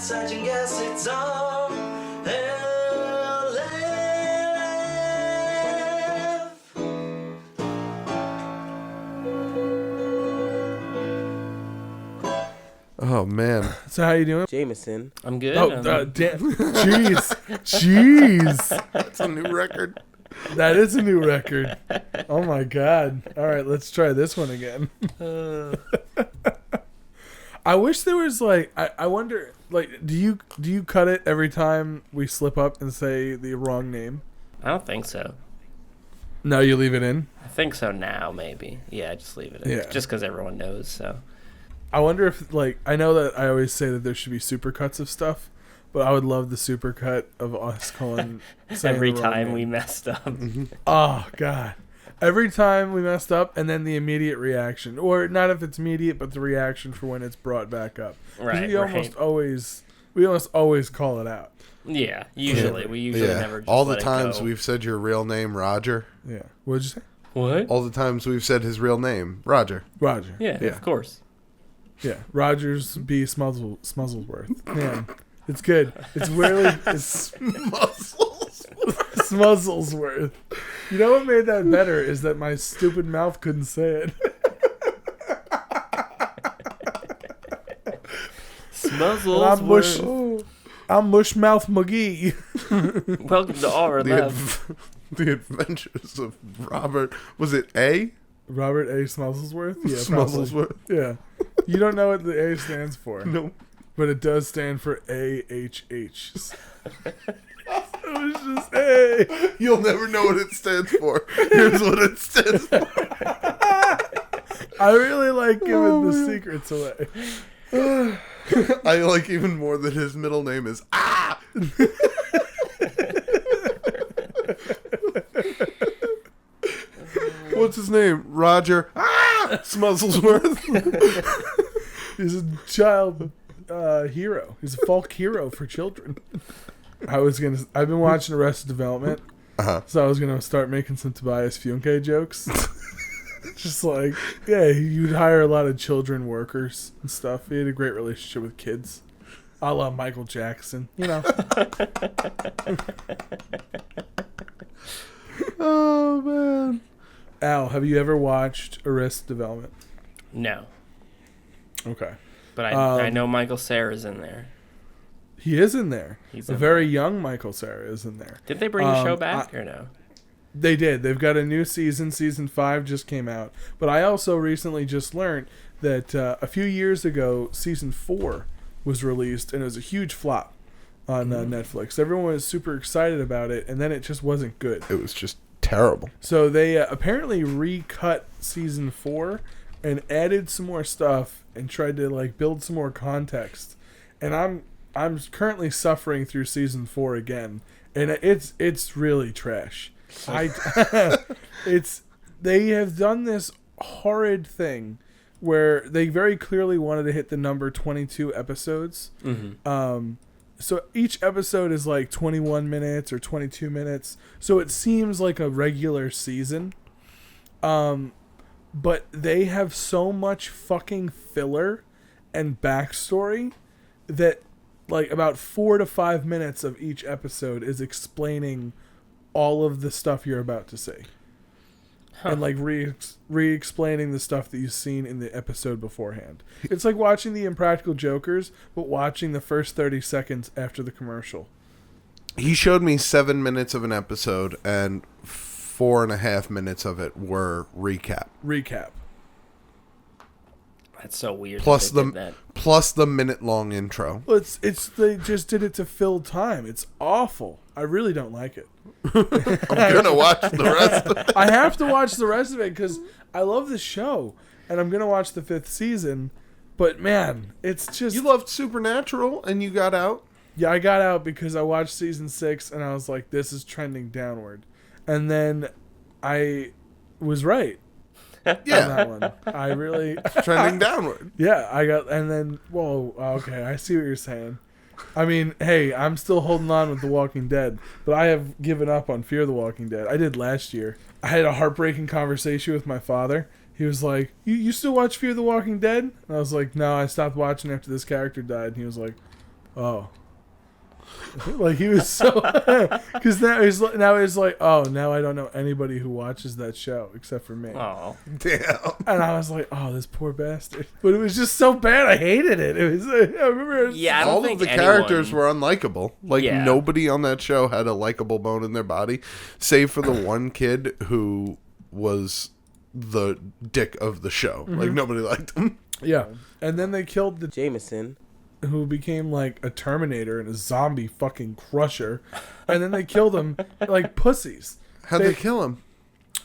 such and guess it's RLF. Oh man. So how you doing? Jameson. I'm good. Oh, damn. Jeez. That's a new record. That is a new record. Oh my god. All right, let's try this one again. I wish there was like I wonder like do you cut it every time we slip up and say the wrong name? I don't think so. No, you leave it in. I think so now, maybe. Yeah, just leave it in. Yeah. Just because everyone knows, so. I wonder if like I know that I always say that there should be supercuts of stuff, but I would love the supercut of us calling Every time we messed up. Oh god. Every time we messed up, and then the immediate reaction, or not if it's immediate, but the reaction for when it's brought back up. 'Cause Right. We almost always call it out. Yeah, usually. We usually never just all the let it times go. we've said your real name, Roger. Yeah. What'd you say? What? All the times we've said his real name, Roger. Roger. Yeah, of course. Yeah. Rogers B. Smuzzlesworth. Man, it's good. It's really it's Smuzzlesworth. You know what made that better is that my stupid mouth couldn't say it. Smuzzlesworth. I'm Mushmouth McGee. Welcome to RLF. The Adventures of Robert. Was it A? Robert A. Smuzzlesworth? Yeah, Smuzzlesworth. probably. Yeah. You don't know what the A stands for. No. But it does stand for AHH. It was just A. You'll never know what it stands for. Here's what it stands for. I really like giving the secrets away. I like even more that his middle name is Ah! What's his name? Roger Smuzzlesworth. He's a child hero. He's a folk hero for children. I've been watching Arrested Development, so I was gonna start making some Tobias Funke jokes. Just like, yeah, you'd hire a lot of children workers and stuff. He had a great relationship with kids. I love Michael Jackson, you know. Oh man. Al, have you ever watched Arrested Development? No. Okay. But I know Michael Cera's in there. He is in there. He's a in very young Michael Cera is in there. Did they bring the show back or no? They did. They've got a new season. Season 5 just came out. But I also recently just learned that a few years ago, Season 4 was released, and it was a huge flop on Netflix. Everyone was super excited about it, and then it just wasn't good. It was just terrible. So they apparently recut Season 4 and added some more stuff and tried to like build some more context. And I'm currently suffering through Season 4 again, and it's really trash. They have done this horrid thing where they very clearly wanted to hit the number 22 episodes. Mm-hmm. So each episode is like 21 minutes or 22 minutes. So it seems like a regular season. But they have so much fucking filler and backstory that like about 4 to 5 minutes of each episode is explaining all of the stuff you're about to see. And like re-explaining the stuff that you've seen in the episode beforehand. It's like watching The Impractical Jokers, but watching the first 30 seconds after the commercial. He showed me 7 minutes of an episode, and 4.5 minutes of it were recap. That's so weird. Plus the minute-long intro. Well, it's they just did it to fill time. It's awful. I really don't like it. I'm gonna watch the rest of it. I have to watch the rest of it because I love the show, and I'm gonna watch the 5th season. But man, it's just You loved Supernatural, and you got out. Yeah, I got out because I watched season 6, and I was like, "This is trending downward," and then I was right. Yeah, on that one. I really trending downward. Yeah, I got, and then whoa, okay, I see what you're saying. I mean, hey, I'm still holding on with The Walking Dead, but I have given up on Fear the Walking Dead. I did last year. I had a heartbreaking conversation with my father. He was like, you still watch Fear the Walking Dead? And I was like, no, I stopped watching after this character died. And he was like, Oh. Like he was so, because now he's like, oh, now I don't know anybody who watches that show except for me. Oh, Damn. And I was like, oh, this poor bastard. But it was just so bad. I hated it. It was. I remember. yeah. I don't All think of the characters were unlikable. Like, nobody on that show had a likable bone in their body, save for the one kid who was the dick of the show. Like, nobody liked him. Yeah. And then they killed the Jameson. who became like a Terminator and a zombie fucking crusher. And then they killed him like pussies. How'd they kill him?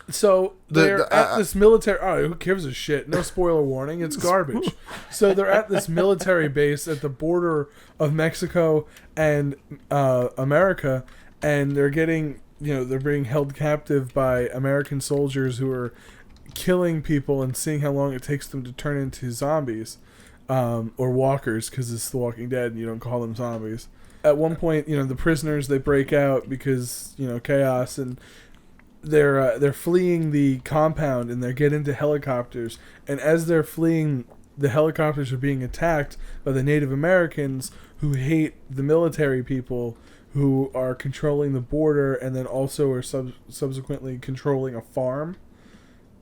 So they're at this military. Oh, who gives a shit? No spoiler warning. It's garbage. So they're at this military base at the border of Mexico and America, and they're getting, they're being held captive by American soldiers who are killing people and seeing how long it takes them to turn into zombies, or walkers, because it's The Walking Dead and you don't call them zombies. At one point, the prisoners, they break out because chaos, and they're fleeing the compound, and they get into helicopters, and as they're fleeing, the helicopters are being attacked by the Native Americans who hate the military people who are controlling the border, and then also are subsequently controlling a farm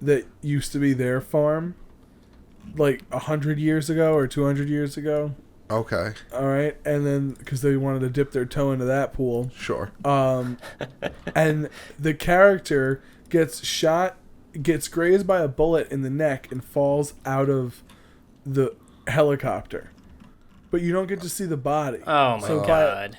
that used to be their farm like 100 years ago or 200 years ago. Okay. All right. And then because they wanted to dip their toe into that pool. Sure. And the character gets shot, gets grazed by a bullet in the neck, and falls out of the helicopter. But you don't get to see the body. Oh my god.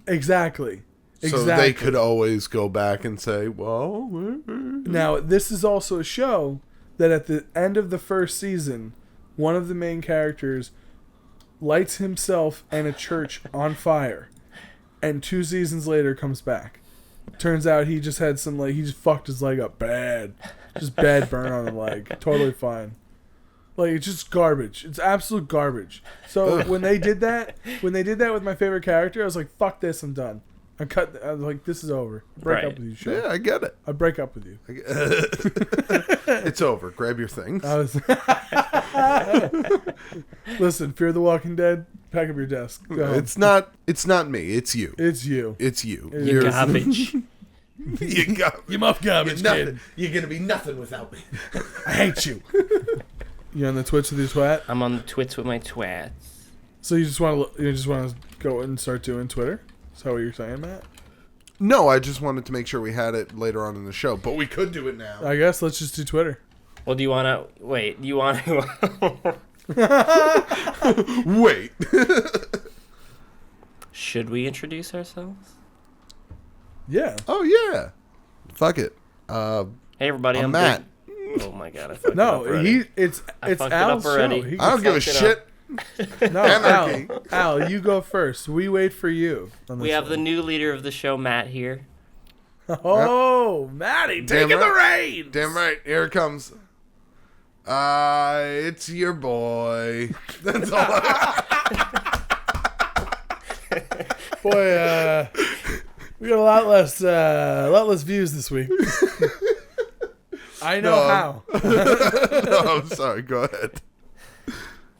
Exactly. So they could always go back and say, well... Now, this is also a show that at the end of the first season, one of the main characters lights himself and a church on fire, and 2 seasons later comes back. Turns out he just had some, he just fucked his leg up bad. Just bad burn on the leg. Totally fine. It's just garbage. It's absolute garbage. So when they did that with my favorite character, I was like, fuck this, I'm done. I was like, this is over. Break up with you, show. Yeah, I get it. I break up with you. It's over. Grab your things. Listen, Fear the Walking Dead, pack up your desk. Go home. It's not me. It's you. It's you. It's you. You garbage. You got You muff garbage, kid. You're going to be nothing without me. I hate you. You on the Twitch with your twat? I'm on the Twits with my twats. So you just want to go and start doing Twitter? Is that what you're saying, Matt? No, I just wanted to make sure we had it later on in the show, but we could do it now. I guess let's just do Twitter. Well, do you want to... Wait, do you want to... Wait. Should we introduce ourselves? Yeah. Oh, yeah. Fuck it. Hey, everybody, I'm Matt. Oh, my God, I fucked it up already. It's fucked it Al's up already. show. I don't give a shit. No, Anarchy. Al, you go first. We wait for you. We have the new leader of the show, Matt, here. Oh, Matty, Damn taking the right. reins. Damn right. Here it comes. It's your boy. That's all. Boy, we got a lot less views this week. I know how. No, I'm sorry. Go ahead.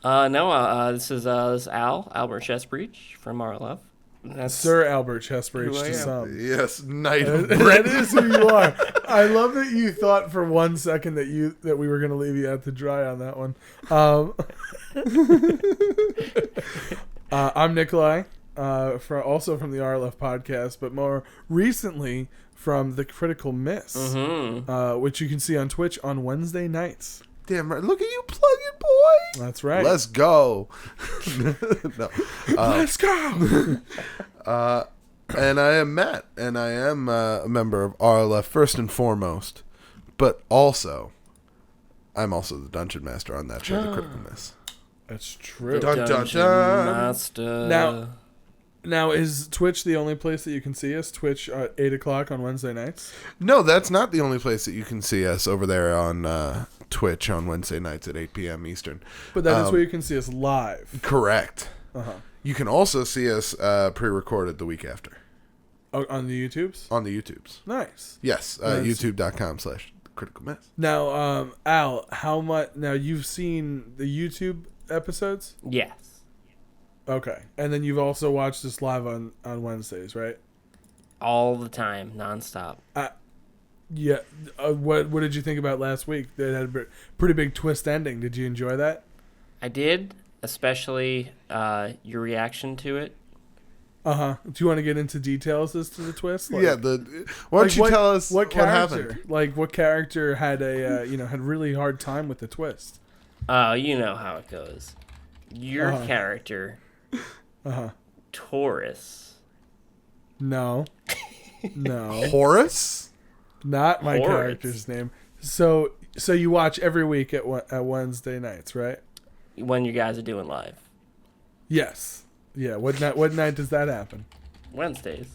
This is Albert Chestbreach from RLF. That's Sir Albert Chestbreach who I to am. some. Yes, Knight of That Britain. is who you are. I love that you thought for 1 second that we were going to leave you out to dry on that one. I'm Nikolai, also from the RLF podcast, but more recently from The Critical Miss, which you can see on Twitch on Wednesday nights. Damn right. Look at you plugging, boy. That's right. Let's go. No. Let's go. And I am Matt, and I am a member of RLF first and foremost, but also, I'm also the Dungeon Master on that show, The Critical Miss. That's true. Dun, dun, Dungeon dun. Master. Now, is Twitch the only place that you can see us? Twitch at 8 o'clock on Wednesday nights? No, that's not the only place that you can see us over there on Twitch on Wednesday nights at 8 p.m. Eastern. But that is where you can see us live. Correct. Uh-huh. You can also see us pre-recorded the week after. Oh, on the YouTubes? On the YouTubes. Nice. Yes, youtube.com/criticalmiss. Now, Al, how much... Now, you've seen the YouTube episodes? Yes. Okay. And then you've also watched this live on Wednesdays, right? All the time, nonstop. Yeah. What did you think about last week? It had a pretty big twist ending. Did you enjoy that? I did, especially your reaction to it. Uh-huh. Do you want to get into details as to the twist? Like, Yeah, why don't you tell us what character, happened? Like, what character had had really hard time with the twist? You know how it goes. Your Uh-huh. character, Uh-huh. Taurus. No. No. Horace? Not my Horace. character's name. So you watch every week at Wednesday nights, right? When you guys are doing live. Yes. Yeah. What night does that happen? Wednesdays.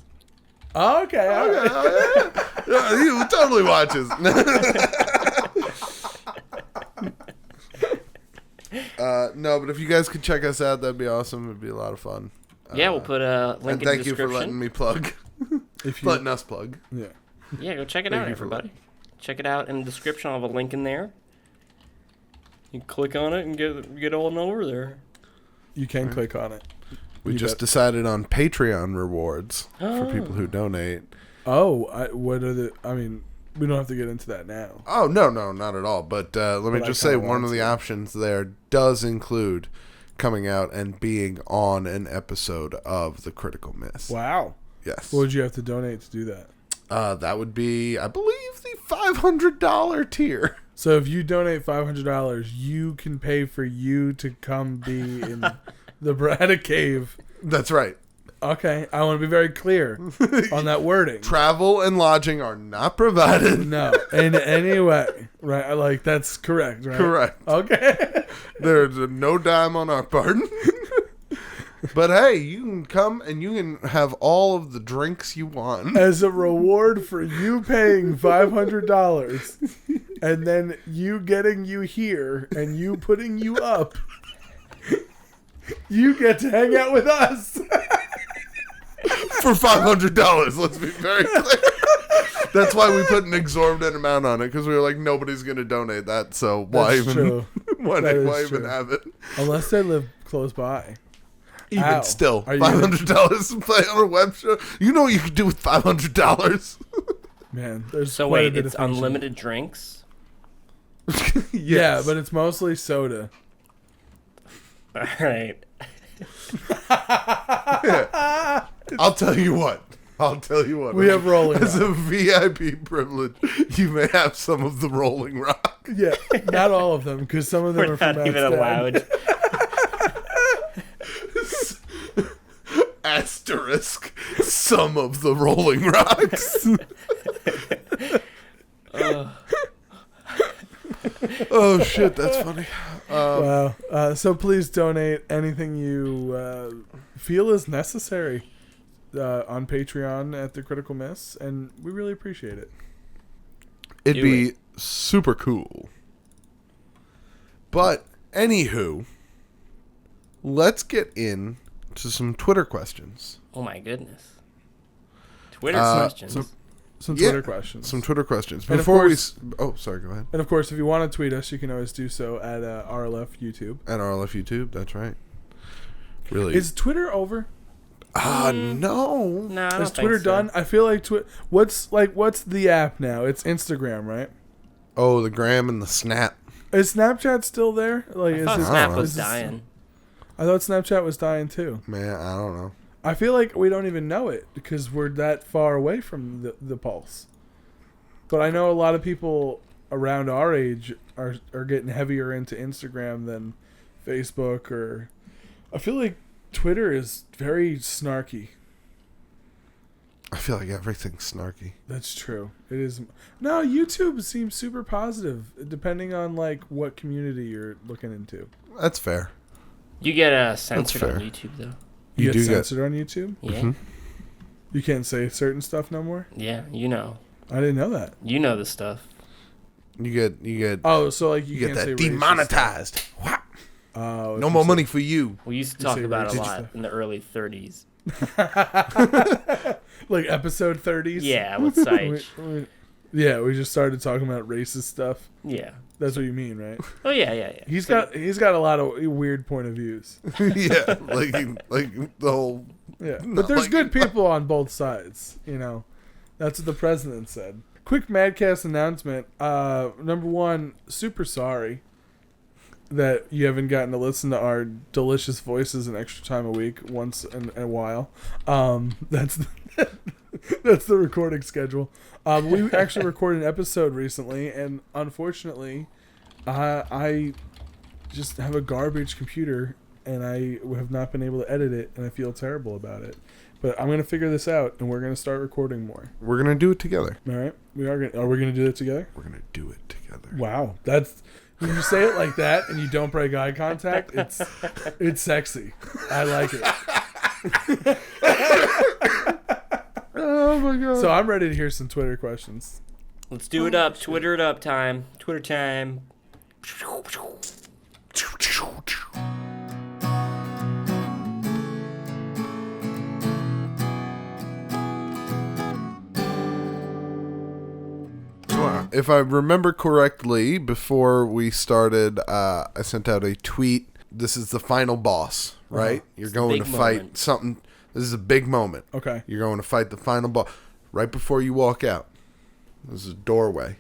Oh, okay. All right. Yeah, he totally watches. No, but if you guys could check us out, that'd be awesome. It'd be a lot of fun. Yeah, we'll put a And link in the thank you description. for letting me plug. If you, Letting us plug. yeah. Yeah, go check it Thank out, you for everybody. Check it out in the description. I'll have a link in there. You click on it and get on over there. You can click on it. We You just bet. decided on Patreon rewards for people who donate. Oh, what are the? I mean, we don't have to get into that now. Oh, no, not at all. But let me But I just say kinda one want of the to. options there does include coming out and being on an episode of The Critical Miss. Wow. Yes. What would you have to donate to do that? That would be, I believe, the $500 tier. So if you donate $500, you can pay for you to come be in the Braddock Cave. That's right. Okay, I want to be very clear on that wording. Travel and lodging are not provided. No, in any way, right? Like that's correct, right? Correct. Okay. There's no dime on our part. But hey, you can come and you can have all of the drinks you want. As a reward for you paying $500, and then you getting you here and you putting you up, you get to hang out with us. For $500, let's be very clear. That's why we put an exorbitant amount on it, because we were like, nobody's going to donate that, so why That's even true. why That is even true. have it? Unless they live close by. Even Ow. still, Are you $500 to play on a web show. You know what you can do with $500? Man, there's So quite a wait, bit it's of things you- unlimited drinks? Yeah, but it's mostly soda. All right. I'll tell you what. We have Rolling As Rock. a VIP privilege, you may have some of the Rolling Rock. Yeah, not all of them, because some of them We're are from not even Amsterdam. allowed. Asterisk. Some of the Rolling Rocks. Oh shit, that's funny. Wow. So please donate anything you feel is necessary on Patreon at The Critical Miss, and we really appreciate it. It'd Do be super cool. But anywho, let's get in to some Twitter questions. Oh my goodness. Twitter questions. Some Yeah, Twitter questions. Some Twitter questions. And of Before course- oh, sorry, go ahead. And of course, if you want to tweet us, you can always do so at RLF YouTube. At RLF YouTube, that's right. Really? Is Twitter over? no. no, I don't Is think Twitter so. done? I feel like what's the app now? It's Instagram, right? Oh, the gram and the snap. Is Snapchat still there? Like, I thought is it, Snap know. was is this- dying. I thought Snapchat was dying too. Man, I don't know. I feel like we don't even know it because we're that far away from the pulse. But I know a lot of people around our age are getting heavier into Instagram than Facebook, or I feel like Twitter is very snarky. I feel like everything's snarky. That's true. It is. No, YouTube seems super positive depending on like what community you're looking into. That's fair. You get censored on fair. YouTube, though. You, You get do get- censored on YouTube? Yeah. Mhm. You can't say certain stuff no more? Yeah, you know. I didn't know that. You know the stuff. You get Oh, so like you you get can't say that racist demonetized. Whap. stuff. Oh, No more money for you. We used to You talk say about it a racist lot stuff. in the early 30s. Like episode 30s? Yeah, with Sage. Yeah, we just started talking about racist stuff. Yeah. That's what you mean, right? Oh yeah. He's got a lot of weird point of views. Yeah, like the whole. Yeah, Not but there's like- good people on both sides. You know, that's what the president said. Quick Madcast announcement. Number one, super sorry that you haven't gotten to listen to our delicious voices an extra time a week once in a while. That's the recording schedule. We actually recorded an episode recently, and unfortunately, I just have a garbage computer, and I have not been able to edit it, and I feel terrible about it. But I'm going to figure this out, and we're going to start recording more. We're gonna do it together. All right? Are we going to do it together? We're gonna do it together. Wow. That's... When you say it like that and you don't break eye contact, it's sexy. I like it. Oh my god. So I'm ready to hear some Twitter questions. Let's do it up. Twitter it up time. Twitter time. If I remember correctly, before we started, I sent out a tweet. This is the final boss, right? You're going to fight moment. something. This is a big moment. Okay. You're going to fight the final boss. Right before you walk out, there's a doorway.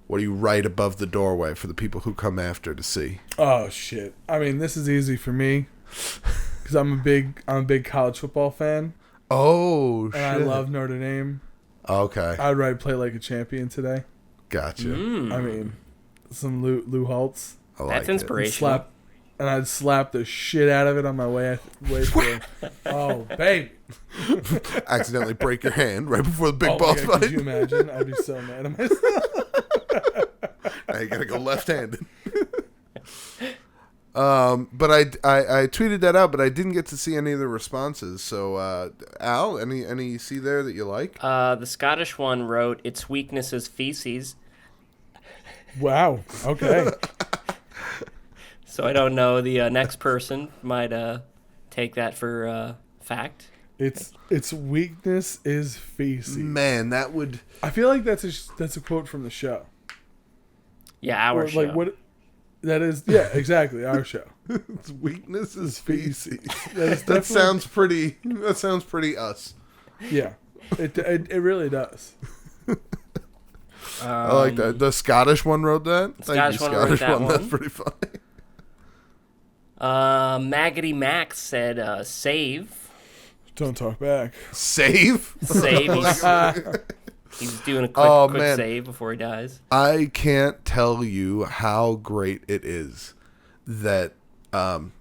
What do you write above the doorway for the people who come after to see? Oh shit. I mean, this is easy for me because I'm a big college football fan, Oh, shit. and I love Notre Dame. Okay. I'd write "Play Like a Champion" today. Gotcha. I mean, some Lou Holtz. I like That's it. inspirational. I'd slap the shit out of it on my way through. Oh, baby. Accidentally break your hand right before the big Oh my boss God, fight. could you imagine? I'd be so mad at myself. Now you gotta go left-handed. But I tweeted that out, but I didn't get to see any of the responses. So, Al, any you see there that you like? The Scottish one wrote, "Its weakness is feces." Wow. Okay. So I don't know. The next person might take that for fact. Its weakness is feces. Man, that would. I feel like that's a quote from the show. Yeah, our Or, show. like what? That is, yeah, exactly, our show. Its weakness is feces. That That sounds pretty. That sounds pretty us. Yeah, it really does. I like that. The Scottish one wrote that. Scottish one wrote that one. That's pretty funny. Maggoty Max said, "Save." Don't talk back. Save. Save. He's doing a quick man. save before he dies. I can't tell you how great it is that the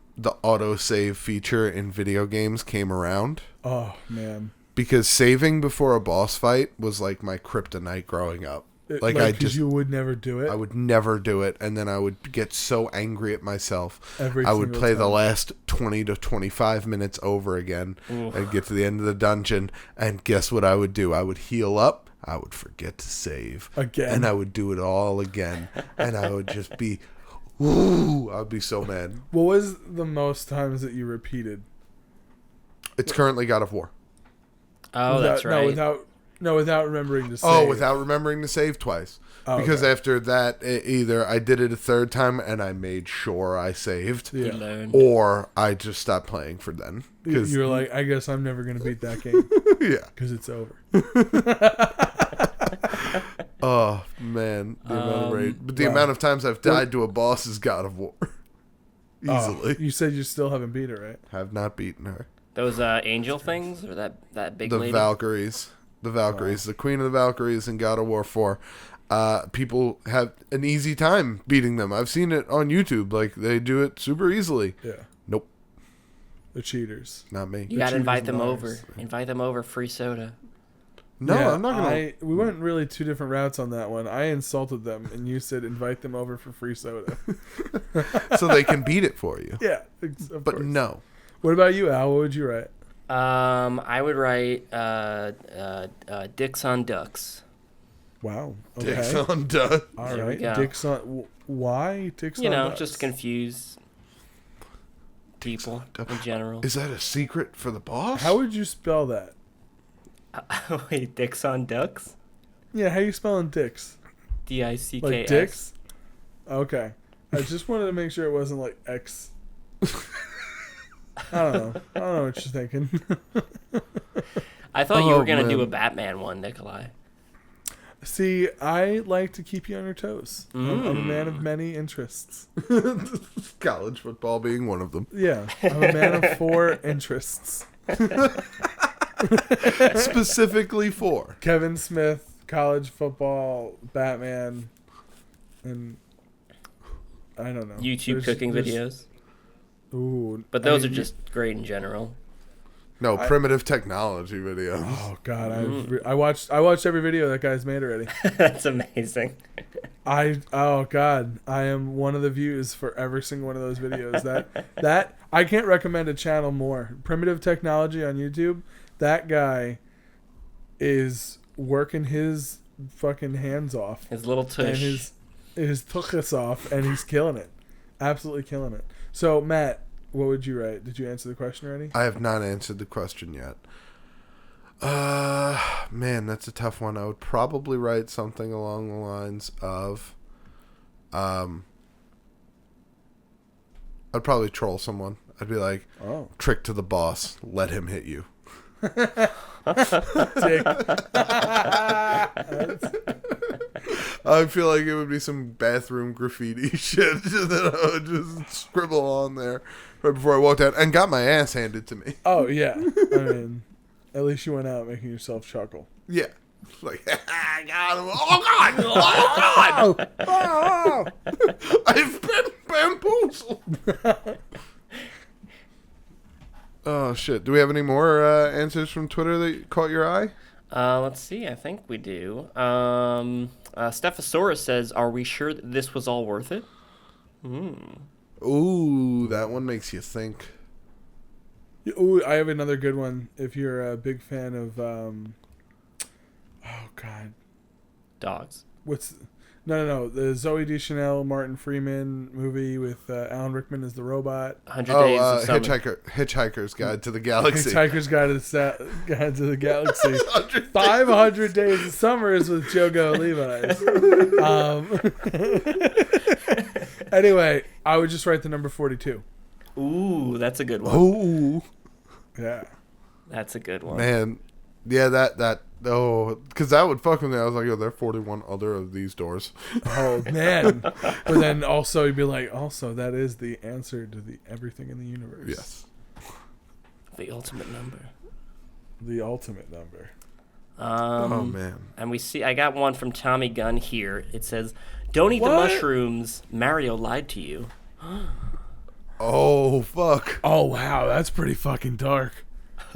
autosave feature in video games came around. Oh man. Because saving before a boss fight was like my kryptonite growing up. Like I just, you would never do it. I would never do it, and then I would get so angry at myself. Every I would single play the time. last 20 to 25 minutes over again. I'd get to the end of the dungeon, and guess what I would do? I would heal up. I would forget to save Again. and I would do it all again, and I would just be, ooh, I'd be so mad. What was the most times that you repeated? It's currently God of War. Oh, that's right. Without remembering to save. Oh, without remembering to save twice. Oh, because okay. after that, either I did it a third time and I made sure I saved, You Yeah. learned. or I just stopped playing for then. You were like, I guess I'm never going to beat that game Yeah. because it's over. Oh man, the amount of rage. But the amount of times I've died to a boss is God of War. Easily. Oh, you said you still haven't beat it, right? Have not beaten her. Those angel things or that big The lady. Valkyries. The Valkyries. The Queen of the Valkyries in God of War 4. People have an easy time beating them. I've seen it on YouTube. Like, they do it super easily. Yeah. Nope. The cheaters. Not me. You gotta invite cheaters them and over. liars. Invite them over. Free soda. No, Yeah, I'm not going to. We went really two different routes on that one. I insulted them, and you said invite them over for free soda. So they can beat it for you. Yeah, of But course. no. What about you, Al? What would you write? I would write Dicks on Ducks. Wow. Okay. Dicks on duck. All There we right. go. Dicks on. Why Dicks You on know, ducks? just to confuse people in general. Is that a secret for the boss? How would you spell that? Wait, Dicks on Ducks? Yeah, how you spelling dicks? DICKS. Like dicks? Okay. I just wanted to make sure it wasn't like X. I don't know. I don't know what you're thinking. I thought you were going to man. do a Batman one, Nikolai. See, I like to keep you on your toes. I'm a man of many interests. College football being one of them. Yeah, I'm a man of 4 interests. Specifically for Kevin Smith, college football, Batman, and I don't know. YouTube cooking videos. Ooh, But those are just great in general. no primitive technology videos. Oh God, I watched every video that guy's made already. That's amazing. Oh God, I am one of the views for every single one of those videos. That I can't recommend a channel more. Primitive technology on YouTube. That guy is working his fucking hands off. His little tush. And his tuchus off, and he's killing it. Absolutely killing it. So, Matt, what would you write? Did you answer the question already? I have not answered the question yet. Man, that's a tough one. I would probably write something along the lines of, I'd probably troll someone. I'd be like, trick to the boss, let him hit you. Dick. I feel like it would be some bathroom graffiti shit that I would just scribble on there right before I walked out and got my ass handed to me. Oh, yeah. I mean, at least you went out making yourself chuckle. Yeah. Like, I got him. Oh, God. Oh, God. I've been bamboozled. Oh, shit. Do we have any more answers from Twitter that caught your eye? Let's see. I think we do. Stephosaurus says, "Are we sure that this was all worth it?" Ooh, that one makes you think. Ooh, I have another good one. If you're a big fan of, oh God, Dogs. No, the Zooey Deschanel, Martin Freeman movie with Alan Rickman as the robot. 100 Days of Summer. Hitchhiker's Guide to the Galaxy. Hitchhiker's Guide to the Galaxy. 500 Days of Summer is with Jogo Levi's. Anyway, I would just write the number 42. Ooh, that's a good one. Ooh. Yeah. That's a good one. Man. Yeah, because that would fuck with me. I was like, there are 41 other of these doors. Oh, man. But then also you'd be like, also, that is the answer to everything in the universe. Yes. The ultimate number. The ultimate number. Oh, man. And I got one from Tommy Gunn here. It says, "Don't eat the mushrooms. Mario lied to you." Oh, fuck. Oh, wow. That's pretty fucking dark.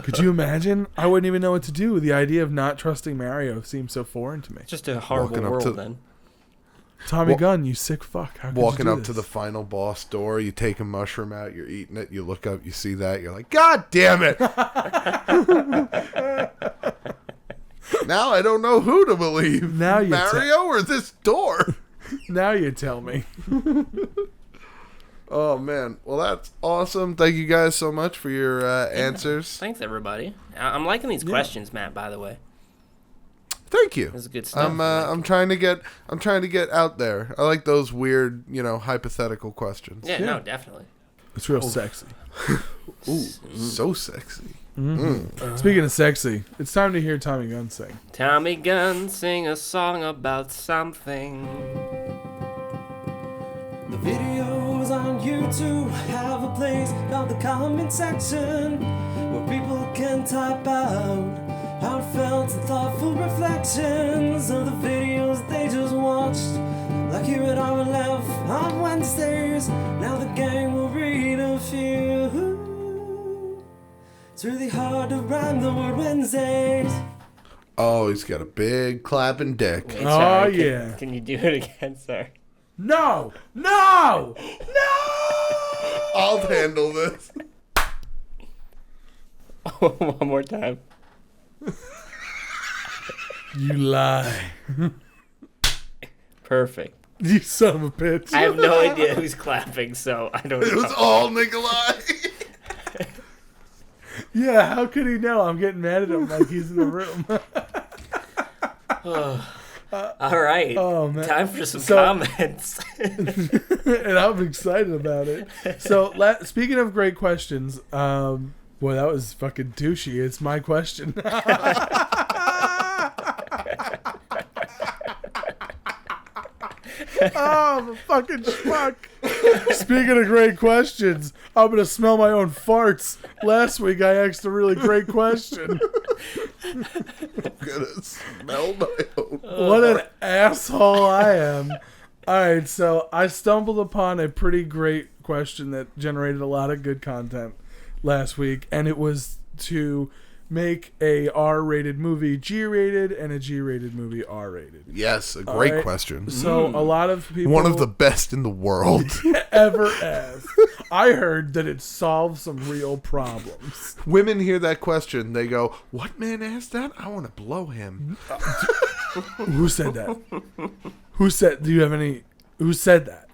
Could you imagine? I wouldn't even know what to do. The idea of not trusting Mario seems so foreign to me. It's just a horrible world, then. Tommy Gunn, you sick fuck. How could Walking you do up this? to the final boss door, you take a mushroom out, you're eating it, you look up, you see that, you're like, God damn it! Now I don't know who to believe. Now you Mario or this door? Now you tell me. Oh, man. Well, that's awesome. Thank you guys so much for your answers. Thanks, everybody. I'm liking these questions, Matt, by the way. Thank you. This is good stuff. I'm trying to get out there. I like those weird, hypothetical questions. Yeah, no, definitely. It's real sexy. Ooh, so sexy. Speaking of sexy, it's time to hear Tommy Gunn sing. Tommy Gunn, sing a song about something. The videos on YouTube have a place called the comment section, where people can type out heartfelt and thoughtful reflections of the videos they just watched. Like here at RLF on Wednesdays, now the gang will read a few. It's really hard to rhyme the word Wednesdays. Oh, he's got a big clapping dick. Wait, Oh, sorry, yeah. Can you do it again, sir? No! No! No! I'll handle this. One more time. You lie. Perfect. You son of a bitch. I have no idea who's clapping, so I don't know. It was all Nikolai. Yeah, how could he know? I'm getting mad at him like he's in the room. All right. Oh, man. Time for some comments. And I'm excited about it. So, speaking of great questions, boy, that was fucking douchey. It's my question. Oh, I'm a fucking schmuck. Speaking of great questions, I'm going to smell my own farts. Last week I asked a really great question. I'm gonna smell my own. What an asshole I am. Alright, so I stumbled upon a pretty great question that generated a lot of good content last week, and it was to make a R-rated movie G-rated and a G-rated movie R-rated. Yes, a great question. So a lot of people... One of the best in the world. ever asked. I heard that it solves some real problems. Women hear that question, they go, "What man asked that? I want to blow him." Who said that? Who said... Do you have any... Who said that?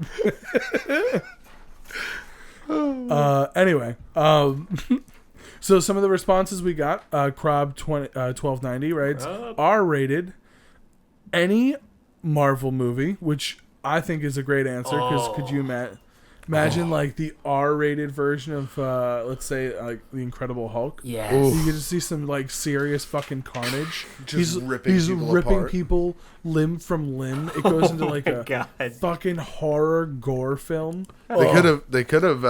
Anyway, so some of the responses we got, Crob 1290 writes, R-rated, any Marvel movie, which I think is a great answer, because could you imagine like the R-rated version of, let's say, like the Incredible Hulk? Yes. You get to see some like serious fucking carnage. Just he's ripping people ripping apart. people limb from limb. It goes into like a God. fucking horror gore film. They could have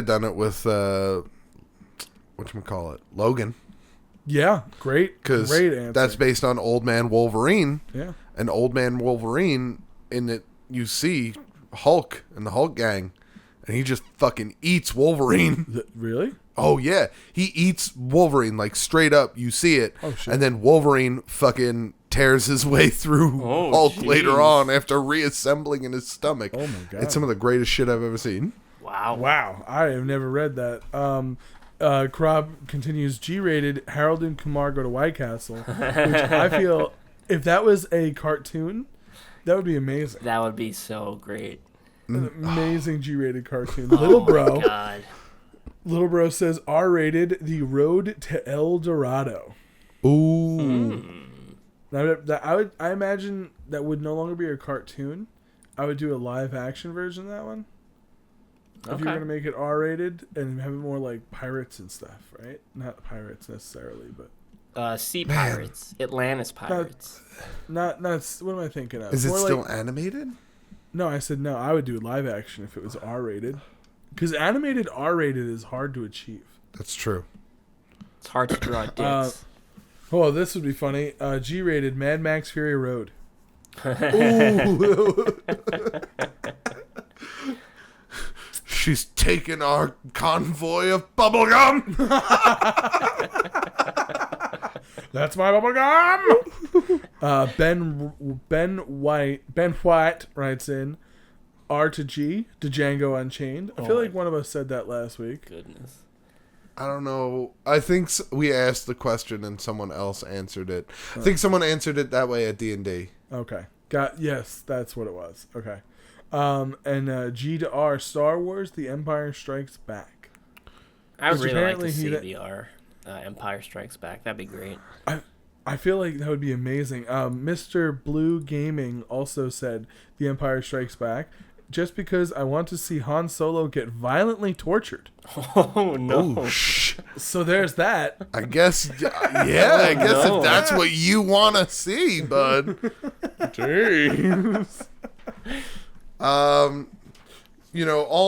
done it with whatchamacallit, Logan, Yeah, great answer. that's based on Old Man Wolverine. Yeah. And Old Man Wolverine, in it you see Hulk and the Hulk gang, and he just fucking eats Wolverine. Really? Oh yeah, he eats Wolverine like straight up. You see it, shit. and then Wolverine fucking tears his way through Hulk jeez. later on after reassembling in his stomach. Oh my God. It's some of the greatest shit I've ever seen. Wow, I have never read that. Crob continues, G-rated, Harold and Kumar go to White Castle, which I feel, if that was a cartoon, that would be amazing. That would be so great. An amazing G-rated cartoon. Oh Little my Bro. God. Little Bro says, R-rated, The Road to El Dorado. Ooh. I imagine that would no longer be a cartoon. I would do a live action version of that one. If you were going to make it R-rated and have it more like pirates and stuff, right? Not pirates necessarily, but... Sea Pirates. Atlantis Pirates. Not what am I thinking of? Is it More still like, animated? No, I said no. I would do live action if it was R-rated. Because animated R-rated is hard to achieve. That's true. It's hard to draw dicks. Oh, this would be funny. G-rated, Mad Max Fury Road. Ooh. She's taken our convoy of bubblegum. That's my bubblegum. Ben White writes in, R to G, to Django Unchained. I feel like one of us said that last week. Goodness. I don't know. I think we asked the question and someone else answered it. I think someone answered it that way at D&D. Okay. Yes, that's what it was. Okay. And G to R, Star Wars, The Empire Strikes Back. I would really like apparently to see the R, Empire Strikes Back. That'd be great. I feel like that would be amazing. Mr. Blue Gaming also said The Empire Strikes Back, just because I want to see Han Solo get violently tortured. Oh, no. Oh, So there's that. I guess, if that's what you want to see, bud. Jeez. All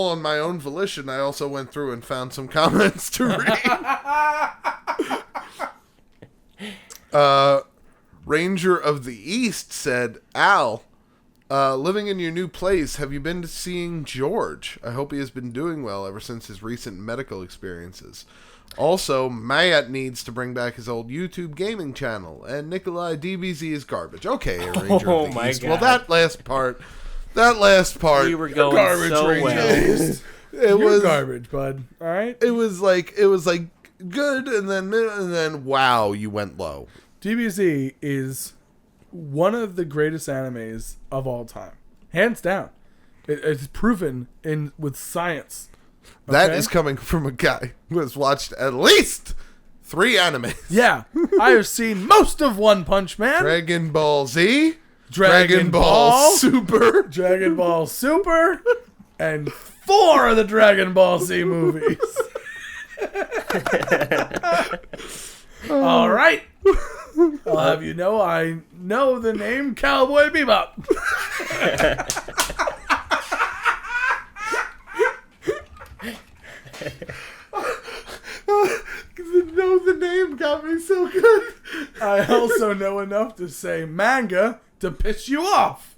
on my own volition, I also went through and found some comments to read. Ranger of the East said, Al, living in your new place, have you been seeing George? I hope he has been doing well ever since his recent medical experiences. Also, Matt needs to bring back his old YouTube gaming channel, and Nikolai DBZ is garbage. Okay, Ranger of the East. God. Well, that last part. We were going Garbage, so Ranger. well. You're was garbage, bud. All right. It was like good, and then wow, you went low. DBZ is one of the greatest animes of all time, hands down. It's proven with science. That Okay? is coming from a guy who has watched at least 3 animes. Yeah, I have seen most of One Punch Man, Dragon Ball Z, Dragon Ball, Super, Dragon Ball Super, and 4 of the Dragon Ball Z movies. All right. I'll have you know I know the name Cowboy Bebop. To know the name got me so good. I also know enough to say manga to piss you off.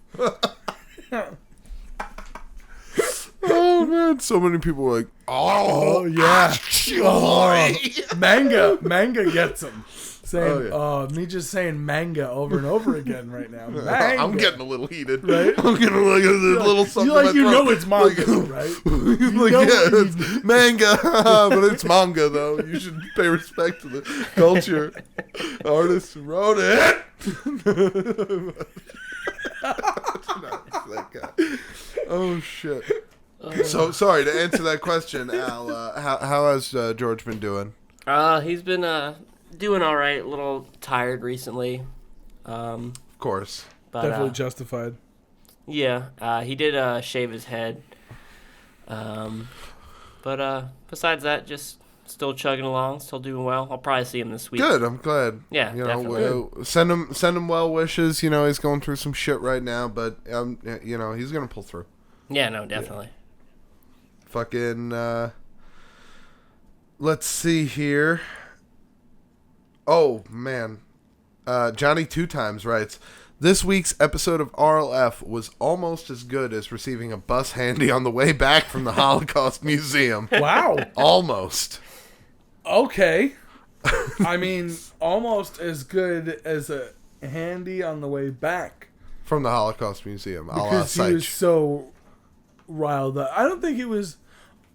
Oh man, so many people were like, "Oh yeah, boy." manga gets them. Saying, me just saying manga over and over again right now. Manga. I'm getting a little heated. Right? I'm getting like a little something. You know it's manga, right? It's manga, but it's manga though. You should pay respect to the culture. Artist who wrote it. Oh shit. So sorry to answer that question, Al. How has George been doing? He's been doing all right. A little tired recently. Of course. But, Definitely justified. Yeah, he did shave his head. But besides that, just still chugging along, still doing well. I'll probably see him this week. Good. I'm glad. Yeah, definitely. Send him well wishes. You know, he's going through some shit right now, but you know, he's gonna pull through. Yeah, no, definitely. Yeah. Fucking. Let's see here. Oh man, Johnny 2 Times writes, this week's episode of RLF was almost as good as receiving a bus handy on the way back from the Holocaust Museum. Wow. Almost. Okay. I mean, almost as good as a handy on the way back. From the Holocaust Museum. Because he was so riled up. I don't think it was...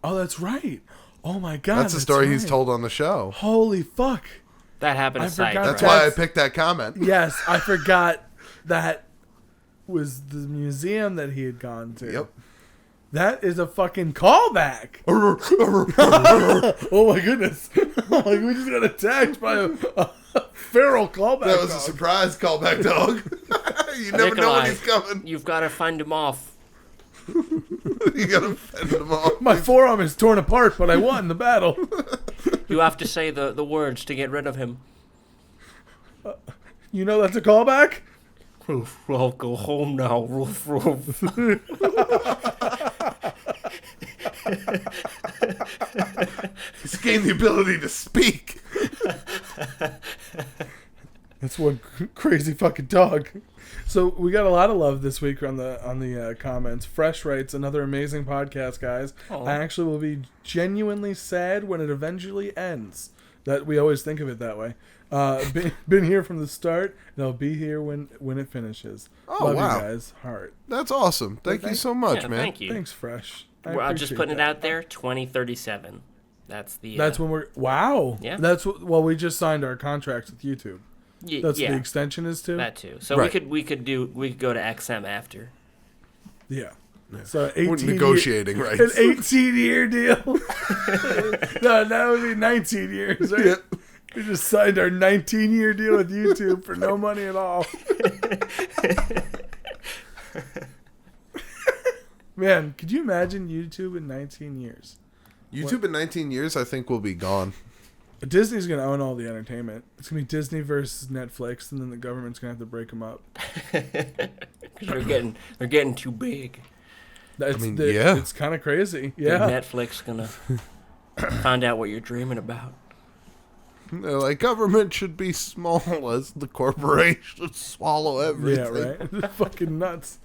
Oh, that's right. Oh my God. That's the story he's told on the show. Holy fuck. That happened at Sight. That's why I picked that comment. Yes, I forgot that was the museum that he had gone to. Yep. That is a fucking callback. Oh my goodness. Like we just got attacked by a feral callback. That was dog. a surprise callback dog. You never know when he's coming. You've got to find him off. You gotta fend him off. My forearm is torn apart, but I won the battle. You have to say the words to get rid of him. You know that's a callback? Roof, I'll go home now. Roof, roof. He's gained the ability to speak. That's one crazy fucking dog. So we got a lot of love this week on the comments. Fresh writes, another amazing podcast, guys. Aww. I actually will be genuinely sad when it eventually ends. That we always think of it that way. Been here from the start, and I'll be here when it finishes. Oh, love wow. you guys. Heart. That's awesome. Thank you so much, man. Thank you. Thanks, Fresh. I'm just putting it out there. 2037. That's the. That's when we're. Wow. Yeah. That's well. We just signed our contracts with YouTube. That's what the extension is to. That too. So Right. we could go to XM after. Yeah. So We're 18 negotiating an rights. 18-year deal. No, that would be 19 years, right? Yep. We just signed our 19-year deal with YouTube for no money at all. Man, could you imagine YouTube in 19 years? YouTube in 19 years, I think, will be gone. Disney's going to own all the entertainment. It's going to be Disney versus Netflix, and then the government's going to have to break them up. They're getting too big. It's kind of crazy. Yeah. Netflix gonna find out what you're dreaming about. They're like, government should be small as the corporations swallow everything. Yeah, right? Fucking nuts.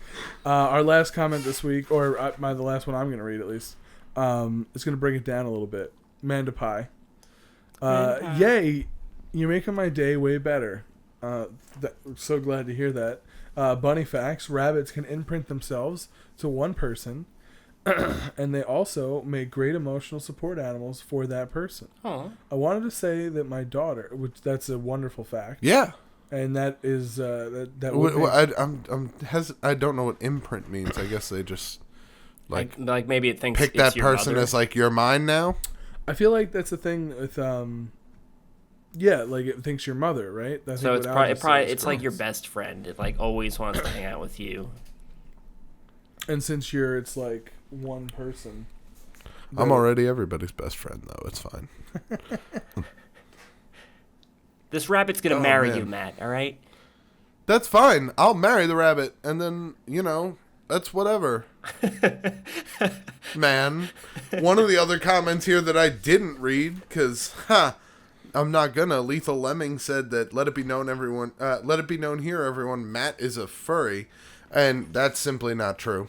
Our last comment this week, or the last one I'm going to read at least, is going to bring it down a little bit. Manda Pie. Yay, you're making my day way better. So glad to hear that. Bunny facts, rabbits can imprint themselves to one person, and they also make great emotional support animals for that person. Oh. I wanted to say that my daughter, which that's a wonderful fact. Yeah. And that is I don't know what imprint means. I guess they just like maybe it thinks pick it's that your person mother. as like you're mine now. I feel like that's the thing with Yeah, like it thinks your mother, right? I think So it's what Al just said is it's like your gross. best friend. It like always wants to hang out with you. And since it's like one person. I'm already everybody's best friend, though. It's fine. This rabbit's gonna Oh, marry man. you, Matt. All right. That's fine. I'll marry the rabbit, and then, that's whatever. Man. One of the other comments here that I didn't read, because, I'm not gonna. Lethal Lemming said that, let it be known here, everyone, Matt is a furry. And that's simply not true.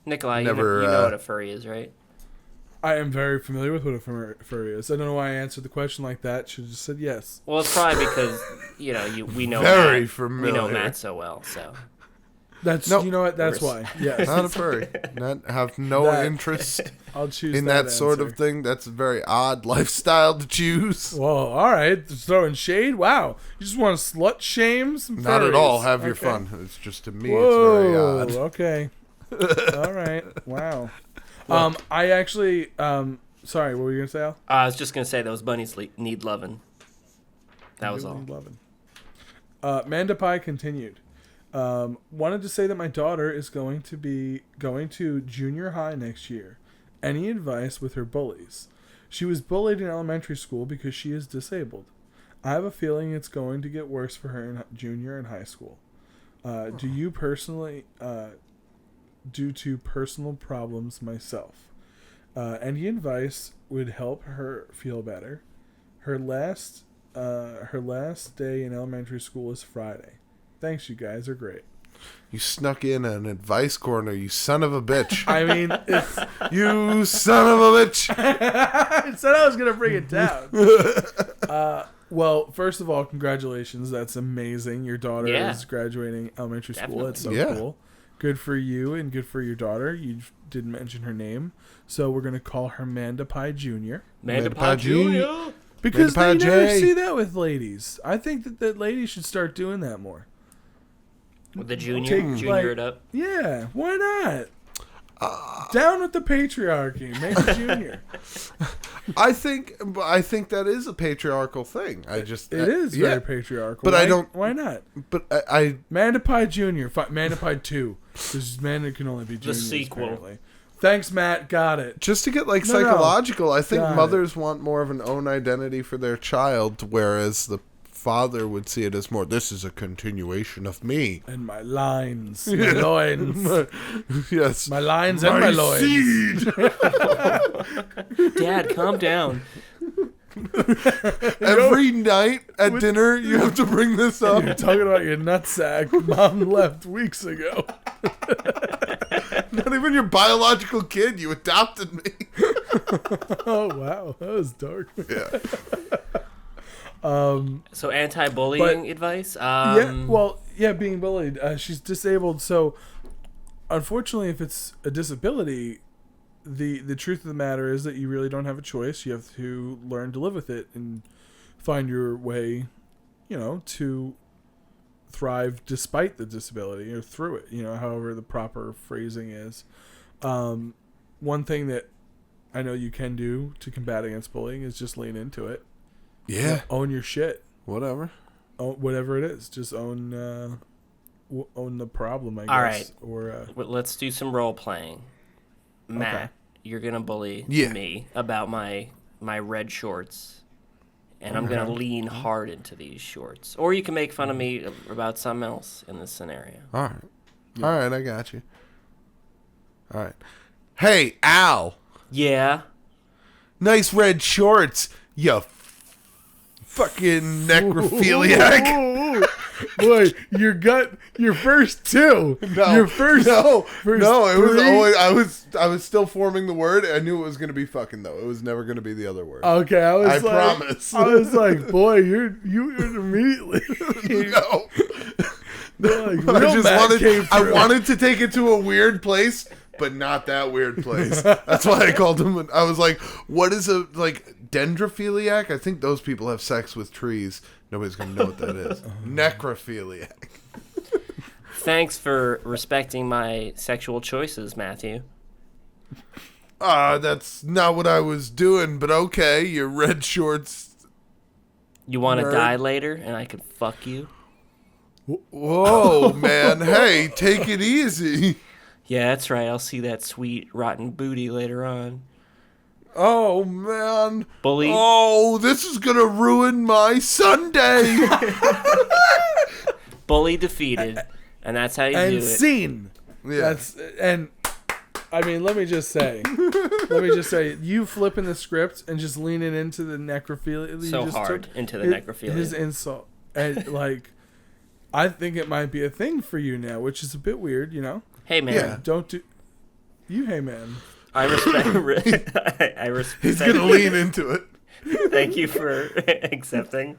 Nikolai, you Never, know what a furry is, right? I am very familiar with what a furry is. I don't know why I answered the question like that. Should have just said yes. Well, it's probably because we know Very Matt, familiar. We know Matt so well, so That's Nope. you know what? That's Worse. why. Yes. Not a furry. Have no That- interest I'll choose in that sort of answer. thing. That's a very odd lifestyle to choose. Whoa, all right. Just throwing shade? Wow. You just want to slut shame some Not at furries. all. Have your Okay. fun. It's just, to me, Whoa, it's very odd. okay. All right. Wow. I actually, sorry, what were you going to say, Al? I was just gonna say those bunnies need loving. That was all. 11. Manda Pie continued. Wanted to say that my daughter is going to junior high next year. Any advice with her bullies? She was bullied in elementary school because she is disabled. I have a feeling it's going to get worse for her in junior and high school. Do you personally, due to personal problems myself, any advice would help her feel better? Her last day in elementary school is Friday. Thanks, you guys are great. You snuck in an advice corner, you son of a bitch. I mean, it's, You son of a bitch. I said I was gonna bring it down. Well, first of all, congratulations. That's amazing. Your daughter Yeah. is graduating elementary school. Definitely. That's so Yeah. cool. Good for you and good for your daughter. You didn't mention her name, so we're gonna call her Manda Pie Jr. Manda Pie Pie Jr. Jr. Because they Manda Pie never J. see that with ladies. I think that ladies should start doing that more. With the junior, Take, junior like- it up. Yeah, why not? Down with the patriarchy. Make it junior. I think that is a patriarchal thing. It is yeah. very patriarchal. But I don't- Why not? But I Manda Pie Jr. Manda Pie 2. Because Manda can only be juniors, sequel. apparently. Thanks, Matt. Got it. just to get No, psychological, I think Got it. mothers want more of an own identity for their child, whereas the father would see it as more, this is a continuation of me. And my lines. My loins. Yes. My lines and my loins. seed. Dad, calm down. Every night at dinner, you have to bring this up. You're talking about your nutsack. Mom left weeks ago. Not even your biological kid. You adopted me. Oh, wow. That was dark. Yeah. So anti-bullying advice. Being bullied. She's disabled, so unfortunately, if it's a disability, the truth of the matter is that you really don't have a choice. You have to learn to live with it and find your way, to thrive despite the disability or through it. However the proper phrasing is. One thing that I know you can do to combat against bullying is just lean into it. Yeah. Own your shit. Whatever. Whatever it is, just own the problem, I guess. All right. Or Well, let's do some role playing. Matt, Okay. you're gonna bully Yeah. me about my red shorts, and I'm gonna lean hard into these shorts. Or you can make fun of me about something else in this scenario. All right. All right, I got you. All right. Hey, Al. Yeah. Nice red shorts, you fucking necrophiliac. boy, your first two. No, Your first no, it was three? always, I was still forming the word. I knew it was going to be fucking, though. It was never going to be the other word. Okay, I promise. I was like, boy, you immediately. No. Like, I real just Matt came I through. wanted to take it to a weird place, but not that weird place. That's why I called him. I was like, what is a, dendrophiliac? I think those people have sex with trees. Nobody's going to know what that is. Necrophiliac. Thanks for respecting my sexual choices, Matthew. That's not what I was doing, but okay, your red shorts You want to Nerd. die later, and I could fuck you? Whoa, man. Hey, take it easy. Yeah, that's right. I'll see that sweet, rotten booty later on. Oh, man. Bully. Oh, this is going to ruin my Sunday. Bully defeated. And that's how you do it. Scene. Yeah. I mean, let me just say, you flipping the script and just leaning into the necrophilia. So hard into the necrophilia. His insult. And, like, I think it might be a thing for you now, which is a bit weird, you know? Hey, man. Yeah. Don't do... You, hey, man. I respect... I respect... He's going to lean into it. Thank you for accepting.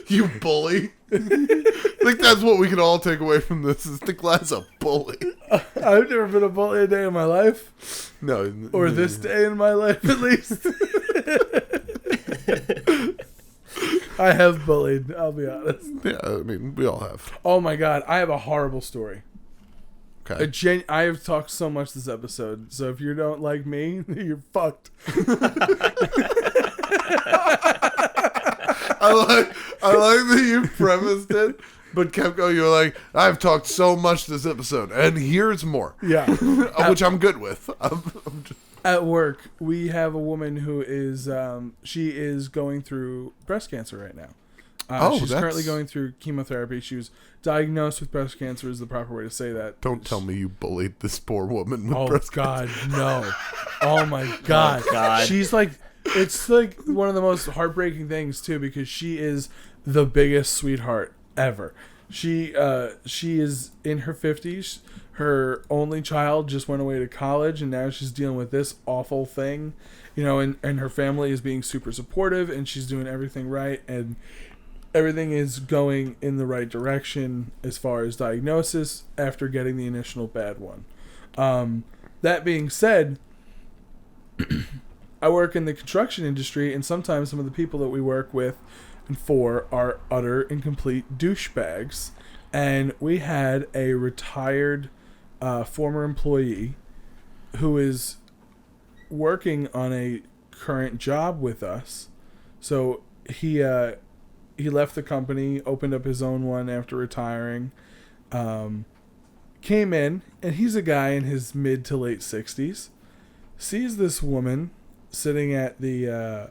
You bully. I think that's what we can all take away from this is the guy's a bully. I've never been a bully a day in my life. No. Or this day in my life, at least. I have bullied, I'll be honest. Yeah, I mean, we all have. Oh my god, I have a horrible story. Okay. I have talked so much this episode, so if you don't like me, you're fucked. I like that you premised it, but kept going. You were like, I've talked so much this episode, and here's more. Yeah. Which I'm good with. I'm just... At work, we have a woman who is, she is going through breast cancer right now. She's currently going through chemotherapy. She was diagnosed with breast cancer is the proper way to say that. Don't tell me you bullied this poor woman with breast cancer. Oh, God, no. Oh, my God. Oh, God. She's like, it's like one of the most heartbreaking things, too, because she is the biggest sweetheart ever. She is in her 50s. Her only child just went away to college, and now she's dealing with this awful thing, you know, and her family is being super supportive, and she's doing everything right, and everything is going in the right direction as far as diagnosis after getting the initial bad one. That being said, I work in the construction industry, and sometimes some of the people that we work with and for are utter and complete douchebags. And we had a retired former employee who is working on a current job with us. So he left the company, opened up his own one after retiring, came in, and he's a guy in his mid to late 60s, sees this woman sitting at the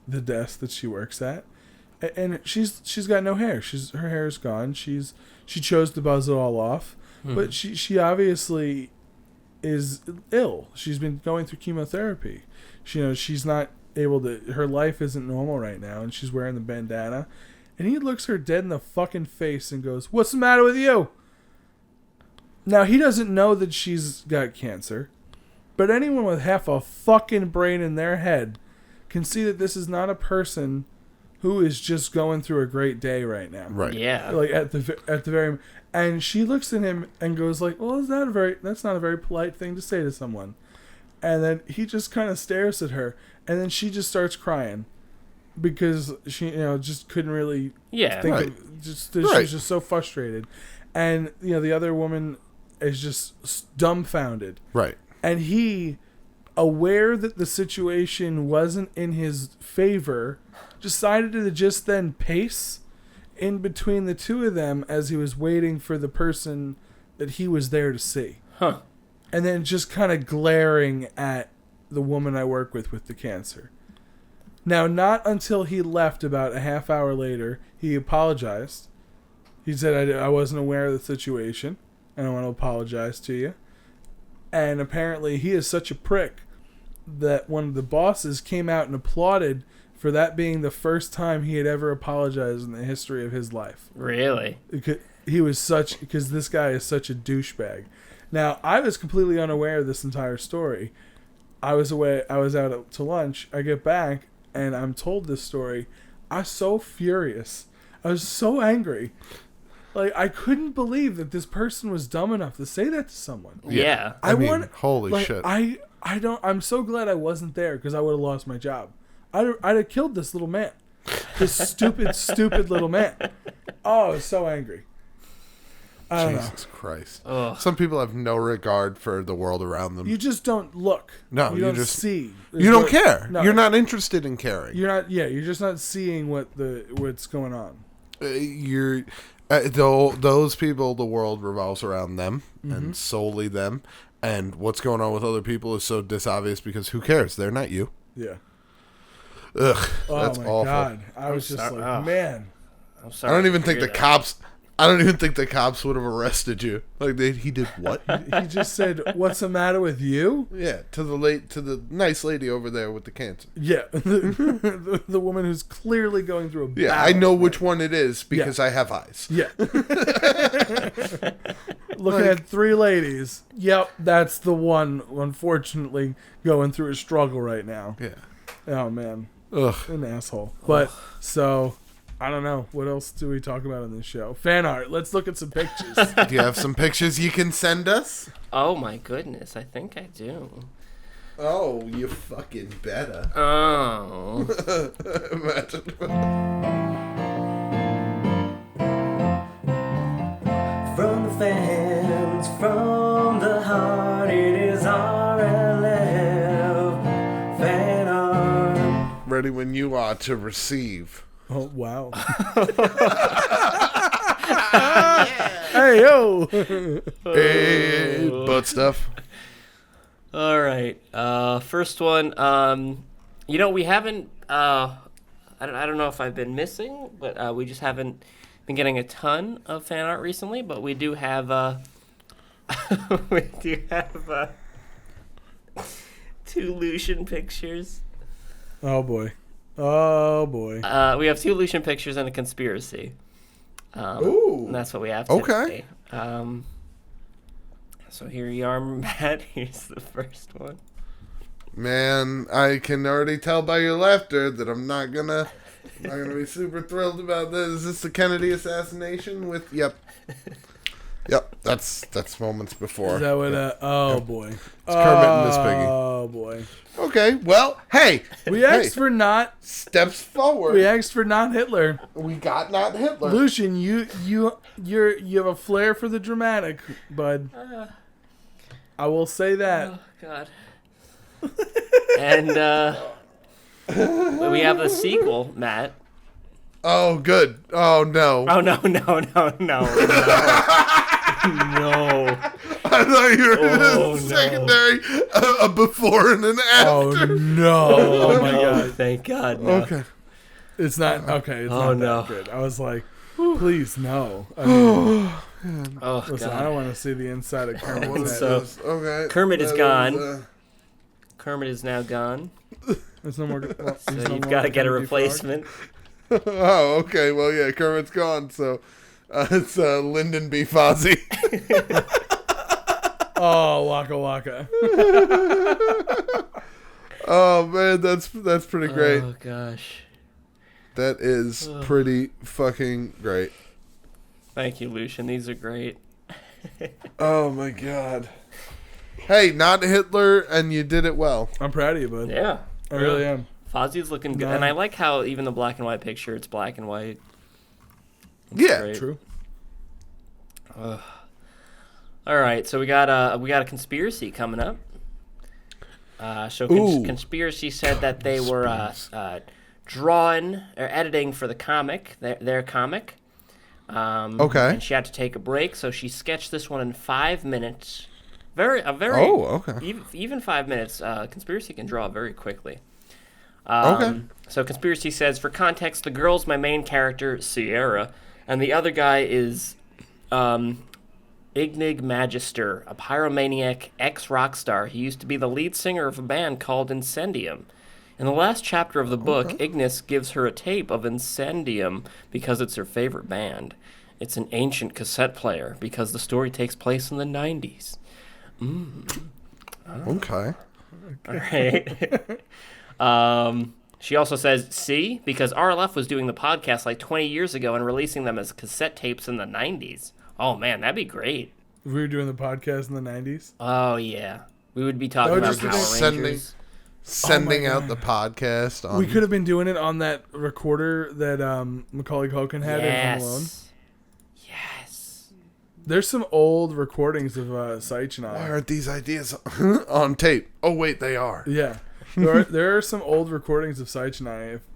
desk that she works at, and she's got no hair. Her hair's gone. She chose to buzz it all off, but she obviously is ill. She's been going through chemotherapy. She's not able to. Her life isn't normal right now, and she's wearing the bandana. And he looks her dead in the fucking face and goes, "What's the matter with you?" Now he doesn't know that she's got cancer, but anyone with half a fucking brain in their head can see that this is not a person who is just going through a great day right now. Right. Yeah. Like at the very, and she looks at him and goes like, "Well, that's not a very polite thing to say to someone." And then he just kind of stares at her, and then she just starts crying because she, just couldn't really think of, she was just so frustrated. And the other woman is just dumbfounded. Right. And he, aware that the situation wasn't in his favor, decided to just then pace in between the two of them as he was waiting for the person that he was there to see. Huh. And then just kind of glaring at the woman I work with the cancer. Now, not until he left about a half hour later, he apologized. He said, I wasn't aware of the situation, and I want to apologize to you. And apparently he is such a prick that one of the bosses came out and applauded for that being the first time he had ever apologized in the history of his life. Really? Because this guy is such a douchebag. Now, I was completely unaware of this entire story. I was out to lunch. I get back, and I'm told this story. I was so furious. I was so angry. Like, I couldn't believe that this person was dumb enough to say that to someone. Yeah. I mean, holy shit. I'm so glad I wasn't there because I would have lost my job. I'd have killed this little man. This stupid little man. Oh, I was so angry. I don't know. Jesus Christ. Ugh. Some people have no regard for the world around them. You just don't look. No, you you don't just see. You don't care. No. You're not interested in caring. You're not. Yeah, you're just not seeing what's going on. Those people, the world revolves around them and solely them. And what's going on with other people is so disobvious because who cares? They're not you. Yeah. Ugh, Oh that's my awful. God! I was just like, man. I'm I sorry. don't even to think hear the that. cops. I don't even think the cops would have arrested you. Like he did what? He just said, "What's the matter with you?" Yeah, to the nice lady over there with the cancer. Yeah, the woman who's clearly going through a Yeah, battle. I know which one it is because I have eyes. Yeah. Looking at three ladies. Yep, that's the one. Unfortunately, going through a struggle right now. Yeah. Oh man, Ugh. an asshole. But so. I don't know. What else do we talk about in this show? Fan art. Let's look at some pictures. Do you have some pictures you can send us? Oh my goodness, I think I do. Oh, you fucking better. Oh. Imagine. From the fans, from the heart, it is RLF fan art. Ready when you are to receive. Oh wow. Hey yo. Hey, butt stuff. All right. First one. We haven't. I don't know if I've been missing, but we just haven't been getting a ton of fan art recently. But we do have. We do have 2 Lucian pictures. Oh boy. Oh boy. We have 2 Lucian pictures and a conspiracy. Ooh. And that's what we have Okay. today. So here you are, Matt. Here's the first one. Man, I can already tell by your laughter that I'm not gonna be super thrilled about this. Is this the Kennedy assassination with? Yep. Yep. That's moments before. Is that what? Oh boy. It's Kermit and Miss Piggy. Oh boy. Okay. Well, hey, We asked for not. steps forward. We asked for not Hitler. We got not Hitler. Lucian, you have a flair for the dramatic, bud. I will say that. Oh God. And we have the sequel, Matt. Oh, good. Oh no. Oh no. No. I thought you were Oh, no. secondary, a before and an Oh after. no! Oh my Oh, god! thank God. No. Okay. It's not okay. It's Oh, not no. that good. I was like, please no. I mean, Oh listen, I God. don't want to see the inside of What Kermit's is head. So- this? Okay. Kermit is That gone. Kermit is now gone. There's no more. Well, So there's no you've more got to get a Kennedy frog. replacement. Oh, okay. Well, yeah, Kermit's gone, so it's Lyndon B. Fozzie. Oh, Waka Waka. Oh man, that's pretty great. Oh gosh. That is pretty fucking great. Thank you, Lucian. These are great. Oh my god. Hey, not Hitler, and you did it well. I'm proud of you, bud. Yeah. I really am. Fozzie's looking good, Yeah. and I like how even the black and white picture, it's black and white. Yeah. Great. True. All right, so we got a conspiracy coming up. Ooh. Conspiracy said that they were drawing or editing for the comic, their comic. Okay. And she had to take a break, so she sketched this one in 5 minutes. Oh, okay. Even 5 minutes. Conspiracy can draw very quickly. Okay. So Conspiracy says, for context, the girl's my main character, Sierra, and the other guy is Ignig Magister, a pyromaniac ex-rock star. He used to be the lead singer of a band called Incendium. In the last chapter of the book, Ignis gives her a tape of Incendium because it's her favorite band. It's an ancient cassette player because the story takes place in the 90s. Okay. All right. She also says, see, because RLF was doing the podcast like 20 years ago and releasing them as cassette tapes in the 90s. Oh, man, that'd be great. We were doing the podcast in the 90s. Oh, yeah. We would be talking would about just be Power sending- Rangers. Sending Oh my out the podcast on. We could have been doing it on that recorder that Macaulay Culkin had in Home Alone. Yes. There's some old recordings of Seich and Why I. aren't these ideas on tape? Oh, wait, they are. Yeah. There are some old recordings of Seich and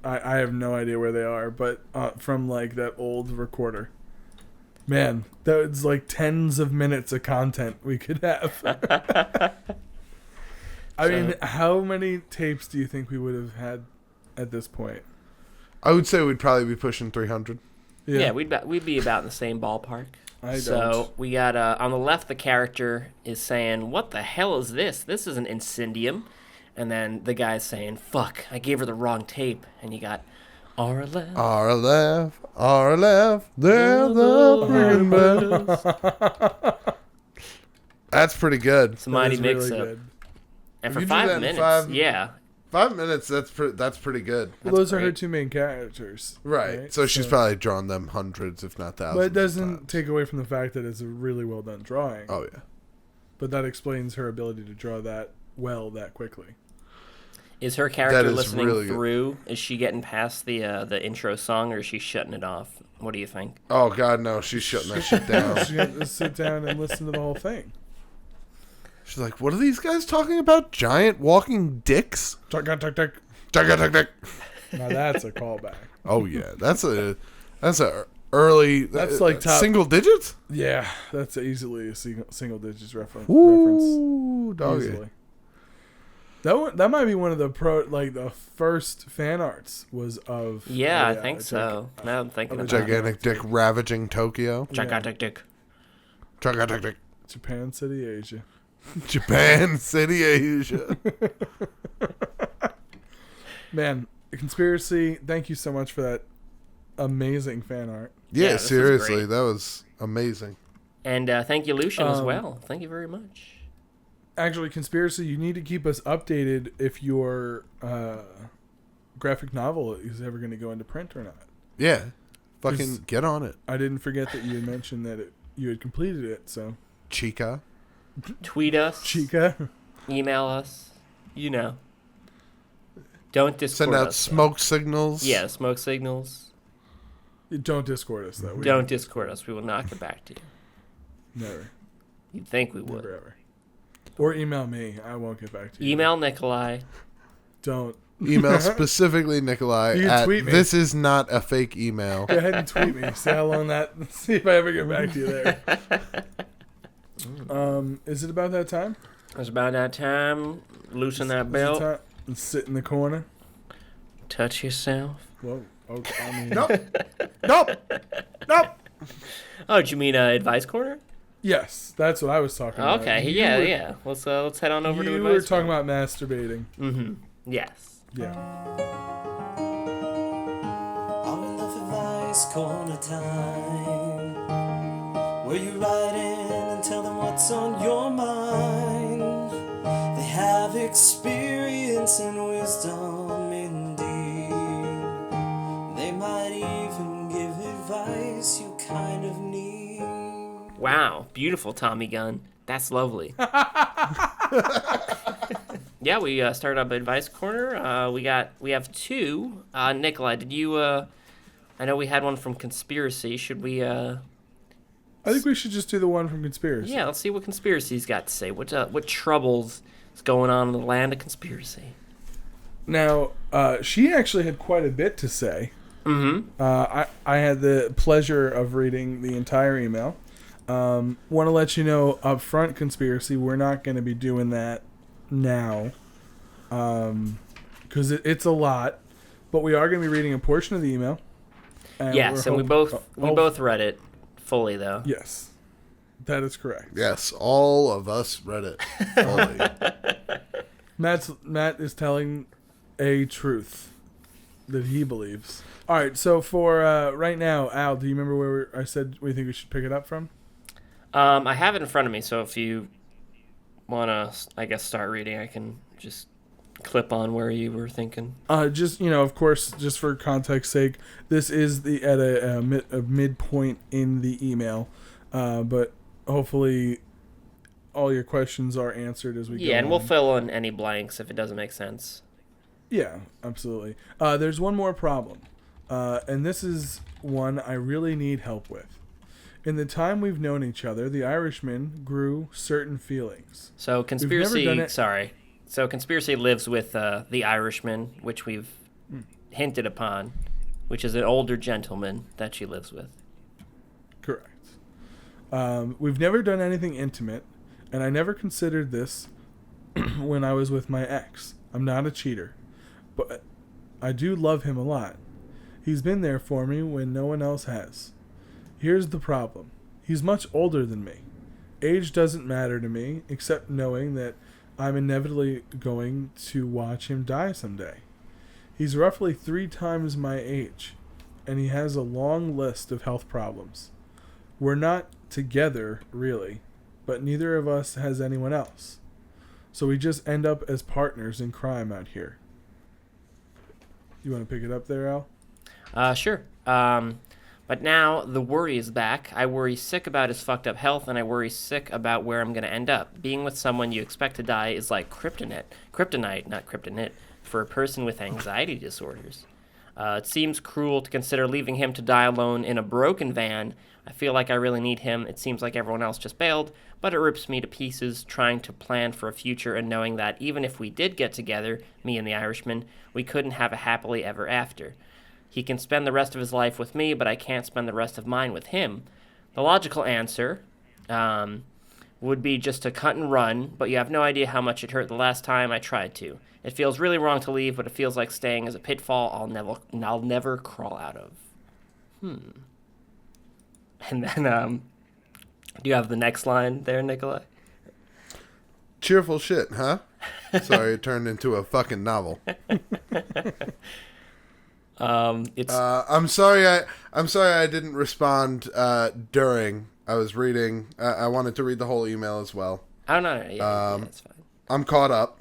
I have no idea where they are, but from like that old recorder. Man, that was like tens of minutes of content we could have. I mean, how many tapes do you think we would have had at this point? I would say we'd probably be pushing 300. Yeah, we'd be about in the same ballpark. So we got on the left, the character is saying, "What the hell is this? This is an incendium." And then the guy's saying, "Fuck, I gave her the wrong tape." And you got RLF. RLF, they're the freaking best. That's pretty good. It's a mighty mix up. Good. And If for you do 5 that in minutes, yeah. 5 minutes, that's pretty good. Well, those are her great. two main characters. Right. So she's probably drawn them hundreds, if not thousands. But it of doesn't times. take away from the fact that it's a really well done drawing. Oh, yeah. But that explains her ability to draw that well that quickly. Is her character is listening really good. through? Is she getting past the intro song, or is she shutting it off? What do you think? Oh, God, no. She's shutting that shit down. She got to sit down and listen to the whole thing. She's like, what are these guys talking about? Giant walking dicks? Tuck, tuck, tuck, tuck. Now that's a callback. Oh, yeah. That's a early... That's like top... Single digits? Yeah, that's easily a single digits reference. Ooh, doggy. Easily. That might be one of the the first fan arts was of. Yeah, I think so. Now I'm thinking about it. Gigantic dick ravaging Tokyo. Gigantic dick. Gigantic dick. Japan City, Asia. Japan City, Asia. Man, Conspiracy, thank you so much for that amazing fan art. Yeah, this is seriously, great. that was amazing. And thank you, Lucian, as well. Thank you very much. Actually, Conspiracy, you need to keep us updated if your graphic novel is ever going to go into print or not. Yeah, fucking get on it. I didn't forget that you had mentioned that you had completed it, so. Chica. Tweet us. Chica. Email us. You know. Don't Discord Send out us, smoke signals. Yeah, smoke signals. Don't Discord us, though. Don't Discord us. We will not get back to you. Never. You'd think we would. Never, ever. Or email me. I won't get back to you. Email Nikolai. Don't. Email specifically Nikolai You can at tweet me. this is not a fake email. Go ahead and tweet me. See how long that. See if I ever get back to you there. Is it about that time? It's about that time. Loosen that Is it belt. time? And sit in the corner. Touch yourself. Whoa. Okay. I mean, Nope. Oh, do you mean advice corner? yes, that's what I was talking about. Okay. You Yeah. were- Yeah. Let's head on over to You advice. were talking about masturbating. Mm-hmm. Yes. Yeah. Our love advice corner time, where you write in and tell them what's on your mind. They have experience and wisdom indeed. They might even give advice you kind of need. Wow. Beautiful Tommy gun. That's lovely. Yeah, we started up advice corner. We have two. Nikolai, did you? I know we had one from Conspiracy. Should we? I think we should just do the one from Conspiracy. Yeah, let's see what Conspiracy's got to say. What troubles is going on in the land of Conspiracy? Now, she actually had quite a bit to say. Mm-hmm. I had the pleasure of reading the entire email. Want to let you know up front, Conspiracy, we're not going to be doing that now, because it's a lot, but we are going to be reading a portion of the email. Yes, and we both read it fully, though. Yes, that is correct. Yes, all of us read it fully. Matt is telling a truth that he believes. All right, so for right now, Al, do you remember where I said we think we should pick it up from? I have it in front of me, so if you want to, I guess, start reading, I can just clip on where you were thinking. Just, of course, just for context sake, this is at a midpoint in the email, but hopefully all your questions are answered as we go. Yeah, and on. we'll fill in any blanks if it doesn't make sense. Yeah, absolutely. There's one more problem, and this is one I really need help with. In the time we've known each other, the Irishman grew certain feelings. So conspiracy. Sorry. So conspiracy lives with the Irishman, which we've hinted upon, which is an older gentleman that she lives with. Correct. We've never done anything intimate, and I never considered this when I was with my ex. I'm not a cheater, but I do love him a lot. He's been there for me when no one else has. Here's the problem. He's much older than me. Age doesn't matter to me, except knowing that I'm inevitably going to watch him die someday. He's roughly 3 times my age, and he has a long list of health problems. We're not together, really, but neither of us has anyone else. So we just end up as partners in crime out here. You want to pick it up there, Al? Sure. But now the worry is back. I worry sick about his fucked up health, and I worry sick about where I'm going to end up. Being with someone you expect to die is like kryptonite, not kryptonite, for a person with anxiety disorders. It seems cruel to consider leaving him to die alone in a broken van. I feel like I really need him. It seems like everyone else just bailed, but it rips me to pieces trying to plan for a future and knowing that even if we did get together, me and the Irishman, we couldn't have a happily ever after. He can spend the rest of his life with me, but I can't spend the rest of mine with him. The logical answer would be just to cut and run, but you have no idea how much it hurt the last time I tried to. It feels really wrong to leave, but it feels like staying is a pitfall I'll never crawl out of. And then, do you have the next line there, Nikolai? Cheerful shit, huh? Sorry, it turned into a fucking novel. I'm sorry I didn't respond during I was reading. I wanted to read the whole email as well. Oh no, yeah, that's fine. I'm caught up.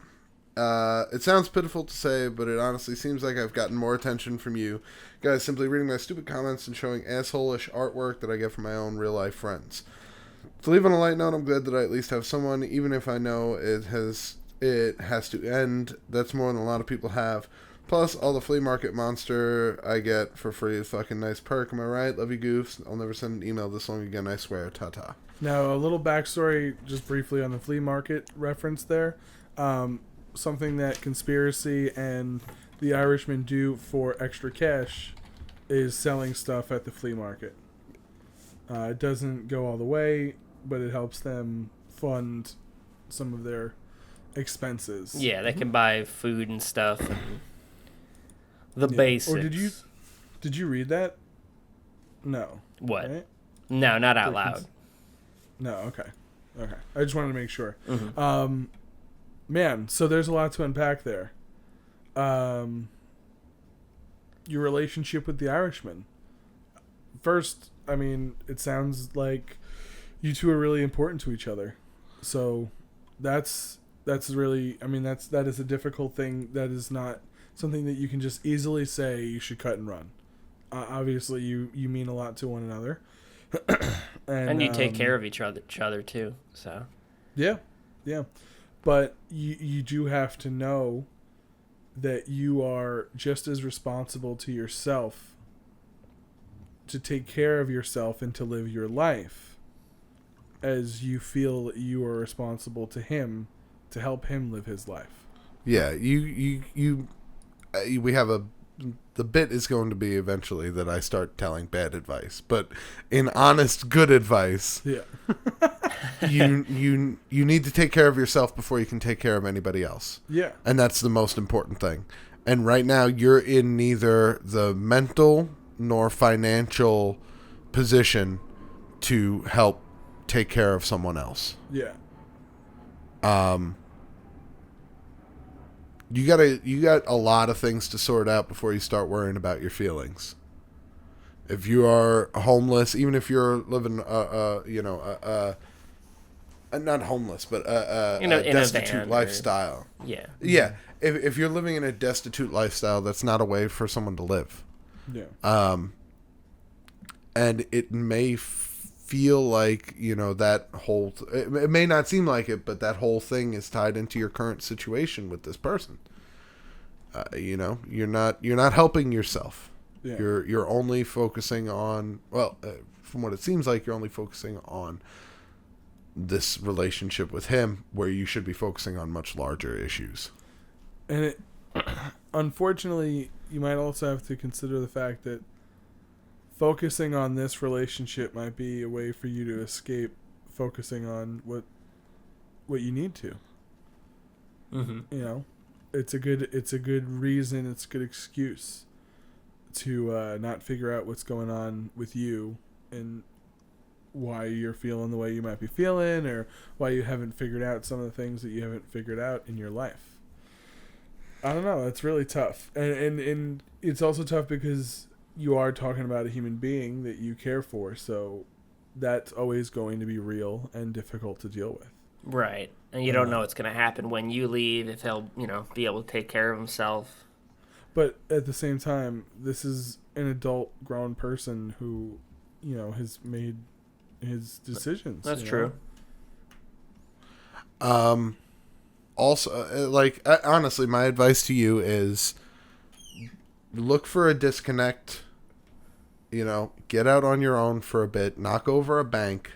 It sounds pitiful to say, but it honestly seems like I've gotten more attention from you guys simply reading my stupid comments and showing asshole-ish artwork that I get from my own real-life friends. To leave on a light note, I'm glad that I at least have someone, even if I know it has to end. That's more than a lot of people have. Plus, all the flea market monster I get for free is fucking nice perk. Am I right? Love you, goofs. I'll never send an email this long again, I swear. Ta-ta. Now, a little backstory, just briefly on the flea market reference there. Something that Conspiracy and the Irishman do for extra cash is selling stuff at the flea market. It doesn't go all the way, but it helps them fund some of their expenses. Yeah, they can buy food and stuff and the basics. Or did you read that? No. What? Right? No, not out loud. No, okay. I just wanted to make sure. Mm-hmm. Man, so there's a lot to unpack there. Your relationship with the Irishman. First, I mean, it sounds like you two are really important to each other. So that's really, I mean, that is a difficult thing. That is not something that you can just easily say you should cut and run. Obviously, you mean a lot to one another. and you take care of each other too. So yeah. But you do have to know that you are just as responsible to yourself to take care of yourself and to live your life as you feel you are responsible to him to help him live his life. Yeah, we have the bit is going to be eventually that I start telling bad advice, but in honest good advice, yeah. you need to take care of yourself before you can take care of anybody else. Yeah. And that's the most important thing. And right now you're in neither the mental nor financial position to help take care of someone else. Yeah. You got a lot of things to sort out before you start worrying about your feelings. If you are homeless, even if you're living not homeless, but a destitute lifestyle. Yeah. Yeah. If you're living in a destitute lifestyle, that's not a way for someone to live. Yeah. And it may feel like, that whole... it may not seem like it, but that whole thing is tied into your current situation with this person. You're not helping yourself. Yeah. You're only focusing on, well, from what it seems like, you're only focusing on this relationship with him, where you should be focusing on much larger issues. And unfortunately, you might also have to consider the fact that focusing on this relationship might be a way for you to escape focusing on what you need to. Mm-hmm. You know, it's a good reason, it's a good excuse to not figure out what's going on with you and why you're feeling the way you might be feeling, or why you haven't figured out some of the things that you haven't figured out in your life. I don't know. It's really tough, and it's also tough because you are talking about a human being that you care for, so that's always going to be real and difficult to deal with. Right. And you don't know what's going to happen when you leave, if he'll, be able to take care of himself. But at the same time, this is an adult, grown person who, has made his decisions. That's true. Also, honestly, my advice to you is look for a disconnect. Get out on your own for a bit, knock over a bank,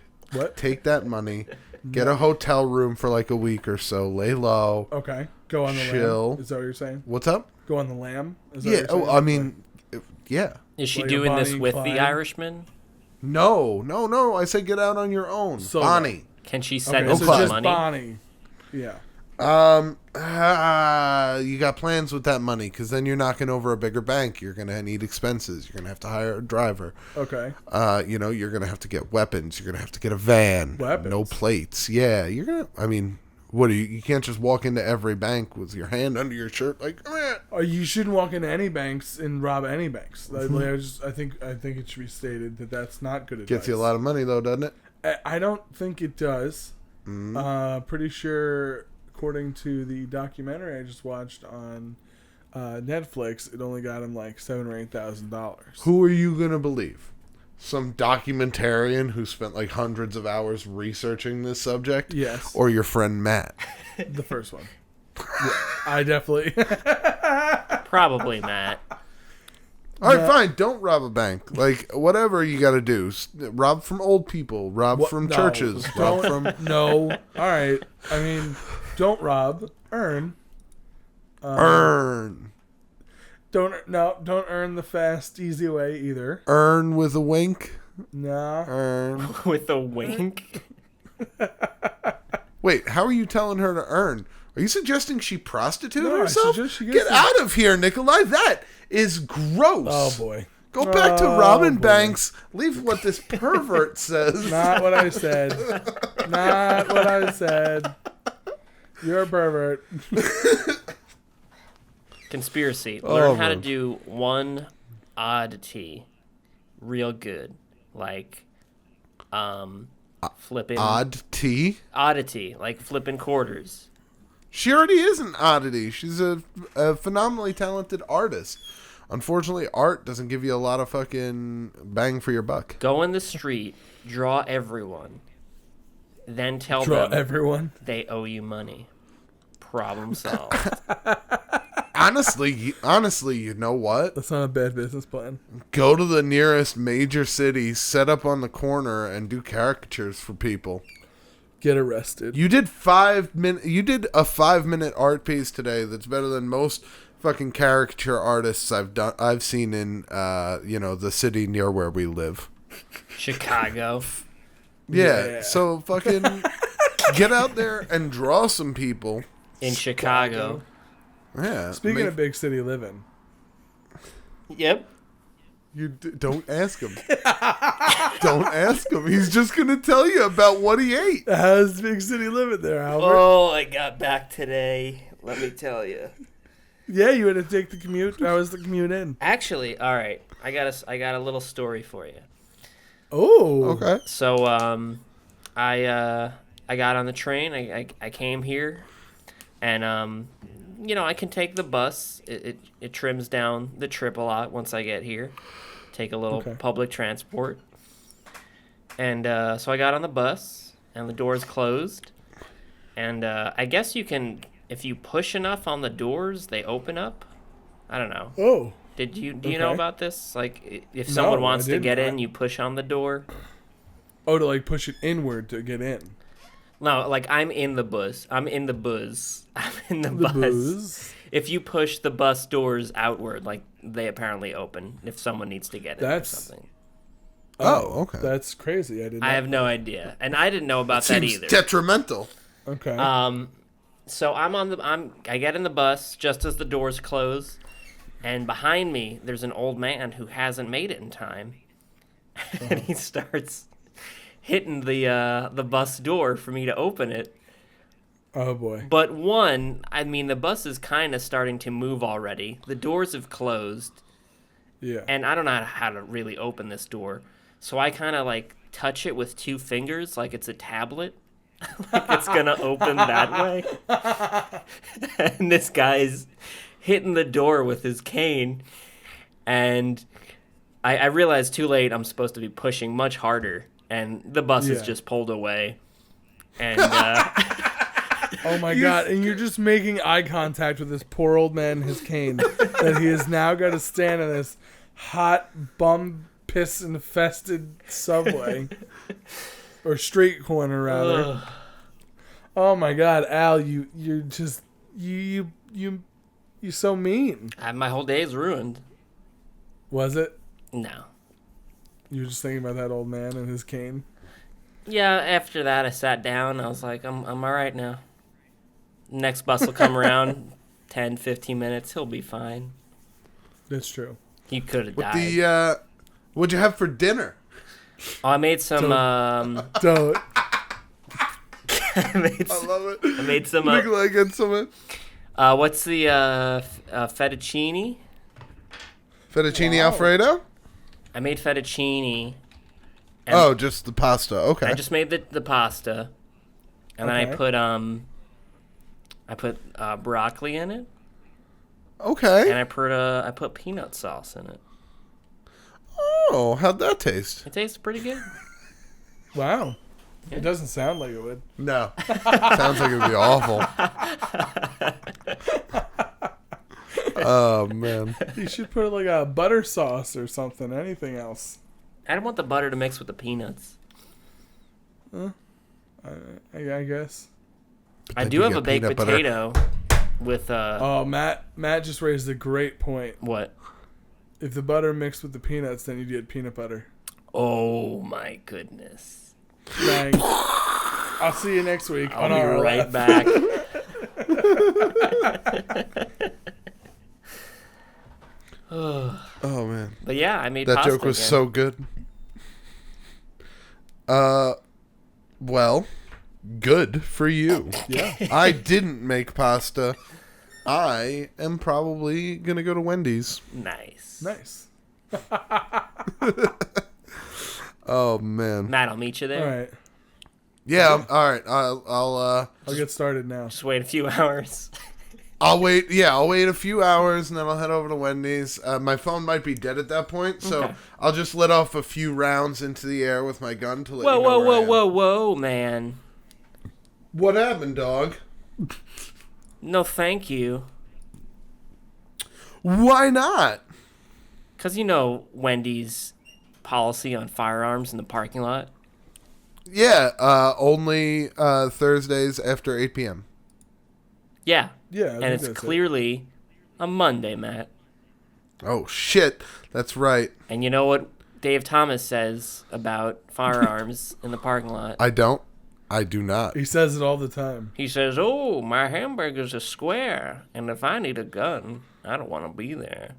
take that money, get a hotel room for like a week or so, lay low. Okay. Go on the chill. lam. Is that what you're saying? What's up? Go on the lam? Is that Yeah. what you're saying? I mean, yeah. Is she Like doing a this Bonnie with and the Clyde? Irishman? No. I said get out on your own. So Bonnie. Can she send Okay, him so some just money? Bonnie. Yeah. You got plans with that money, because then you're knocking over a bigger bank. You're gonna need expenses. You're gonna have to hire a driver. Okay. You're gonna have to get weapons. You're gonna have to get a van. Weapons? No plates. Yeah, you're gonna. I mean, what you can't just walk into every bank with your hand under your shirt like. You shouldn't walk into any banks and rob any banks. I think it should be stated that that's not good advice. Gets you a lot of money though, doesn't it? I don't think it does. Pretty sure, according to the documentary I just watched on Netflix, it only got him like $7,000 or $8,000. Who are you gonna believe? Some documentarian who spent like hundreds of hours researching this subject? Yes. Or your friend Matt? The first one. Yeah, I definitely. Probably, Matt. All right, fine. Don't rob a bank. Like, whatever you got to do. Rob from old people. Rob from No, churches. Rob don't- from... No. All right. I mean, don't rob. Earn. Earn. Don't earn the fast, easy way either. Earn with a wink. Nah. Earn. With a wink? Wait, how are you telling her to earn? Are you suggesting she prostitute No, I herself? suggest she Get gets out of here, Nikolai. That is gross. Oh boy. Go back to Oh, robbing boy. banks. Leave what this pervert says. Not what I said. Not what I said. You're a pervert. Conspiracy. Oh, Learn how to man. do one oddity real good. Like, flipping... Odd tea? Oddity. Like flipping quarters. She already is an oddity. She's a phenomenally talented artist. Unfortunately, art doesn't give you a lot of fucking bang for your buck. Go in the street, draw everyone, then tell Draw them everyone. they owe you money. Problem solved. Honestly, you know what? That's not a bad business plan. Go to the nearest major city, set up on the corner, and do caricatures for people. Get arrested. You did 5 minute. You did a 5-minute art piece today. That's better than most fucking caricature artists I've seen in the city near where we live. Chicago. Yeah. So fucking get out there and draw some people. In Chicago. Yeah. Speaking of big city living. Yep. Don't ask him. Don't ask him. He's just gonna tell you about what he ate. How's big city living there, Albert? Oh, I got back today. Let me tell you. Yeah, you had to take the commute. How was the commute in? Actually, all right. I got a little story for you. Oh. Okay. So, I got on the train. I came here, and I can take the bus. It trims down the trip a lot once I get here. Take a little public transport, and so I got on the bus, and the doors closed, and I guess you can, if you push enough on the doors, they open up. I don't know. Oh. Do you know Okay. about this? Like, if No, someone I wants to didn't. get in, you push on the door. Oh, to like push it inward to get in. No, like I'm in the bus. I'm in the bus. I'm in the bus. Booze. If you push the bus doors outward, like they apparently open if someone needs to get in or something. Oh, okay. That's crazy. I didn't. I have no idea, and I didn't know about that Seems either. detrimental. Okay. So I get in the bus just as the doors close, and behind me there's an old man who hasn't made it in time, and he starts hitting the bus door for me to open it. Oh boy. But the bus is kind of starting to move already. The doors have closed, Yeah. and I don't know how to really open this door. So I kind of like touch it with 2 fingers like it's a tablet. Like it's going to open that way. And this guy's hitting the door with his cane. And I realized too late I'm supposed to be pushing much harder. And the bus is just pulled away. And oh my god! And you're just making eye contact with this poor old man in his cane that he has now got to stand in this hot bum piss infested subway or street corner rather. Oh my god, Al! You're just you're so mean. my whole day is ruined. Was it? No. You were just thinking about that old man and his cane. Yeah, after that I sat down. I was like, I'm all right now. Next bus will come around 10, 15 minutes. He'll be fine. That's true. He could have died. What'd you have for dinner? Oh, I made some. Don't. I love it. I made some. Nikolai gets some What's the fettuccine? fettuccine Alfredo. I made fettuccine. Oh, just the pasta. Okay. I just made the pasta, and then I put broccoli in it, Okay. and I put peanut sauce in it. Oh, how'd that taste? It tastes pretty good. Wow. It doesn't sound like it would. No. Sounds like it'd be awful. Oh, man. You should put like a butter sauce or something. Anything else? I don't want the butter to mix with the peanuts. I guess. I then do you have get a baked peanut butter. potato with Oh, Matt just raised a great point. what? If the butter mixed with the peanuts, then you get peanut butter. Oh my goodness! Bang. I'll see you next week I'll on be RLF. right back. Oh, man. But yeah, I made That pasta joke was again. so good. Well, good for you. Yeah. I didn't make pasta. I am probably going to go to Wendy's. Nice. Nice. Oh, man. Matt, I'll meet you there. All right. Yeah, all right. I'll Get started now. Just wait a few hours. I'll wait. Yeah, I'll wait a few hours and then I'll head over to Wendy's. My phone might be dead at that point, so Okay. I'll just let off a few rounds into the air with my gun to let you know Whoa, man. What happened, dog? No, thank you. Why not? Because you know Wendy's policy on firearms in the parking lot. Yeah, only Thursdays after 8 p.m. Yeah. Yeah. I And think it's that's it. clearly a Monday, Matt. Oh, shit. That's right. And you know what Dave Thomas says about firearms in the parking lot? I don't. I do not. He says it all the time. He says, "Oh, my hamburger's a square, and if I need a gun, I don't want to be there."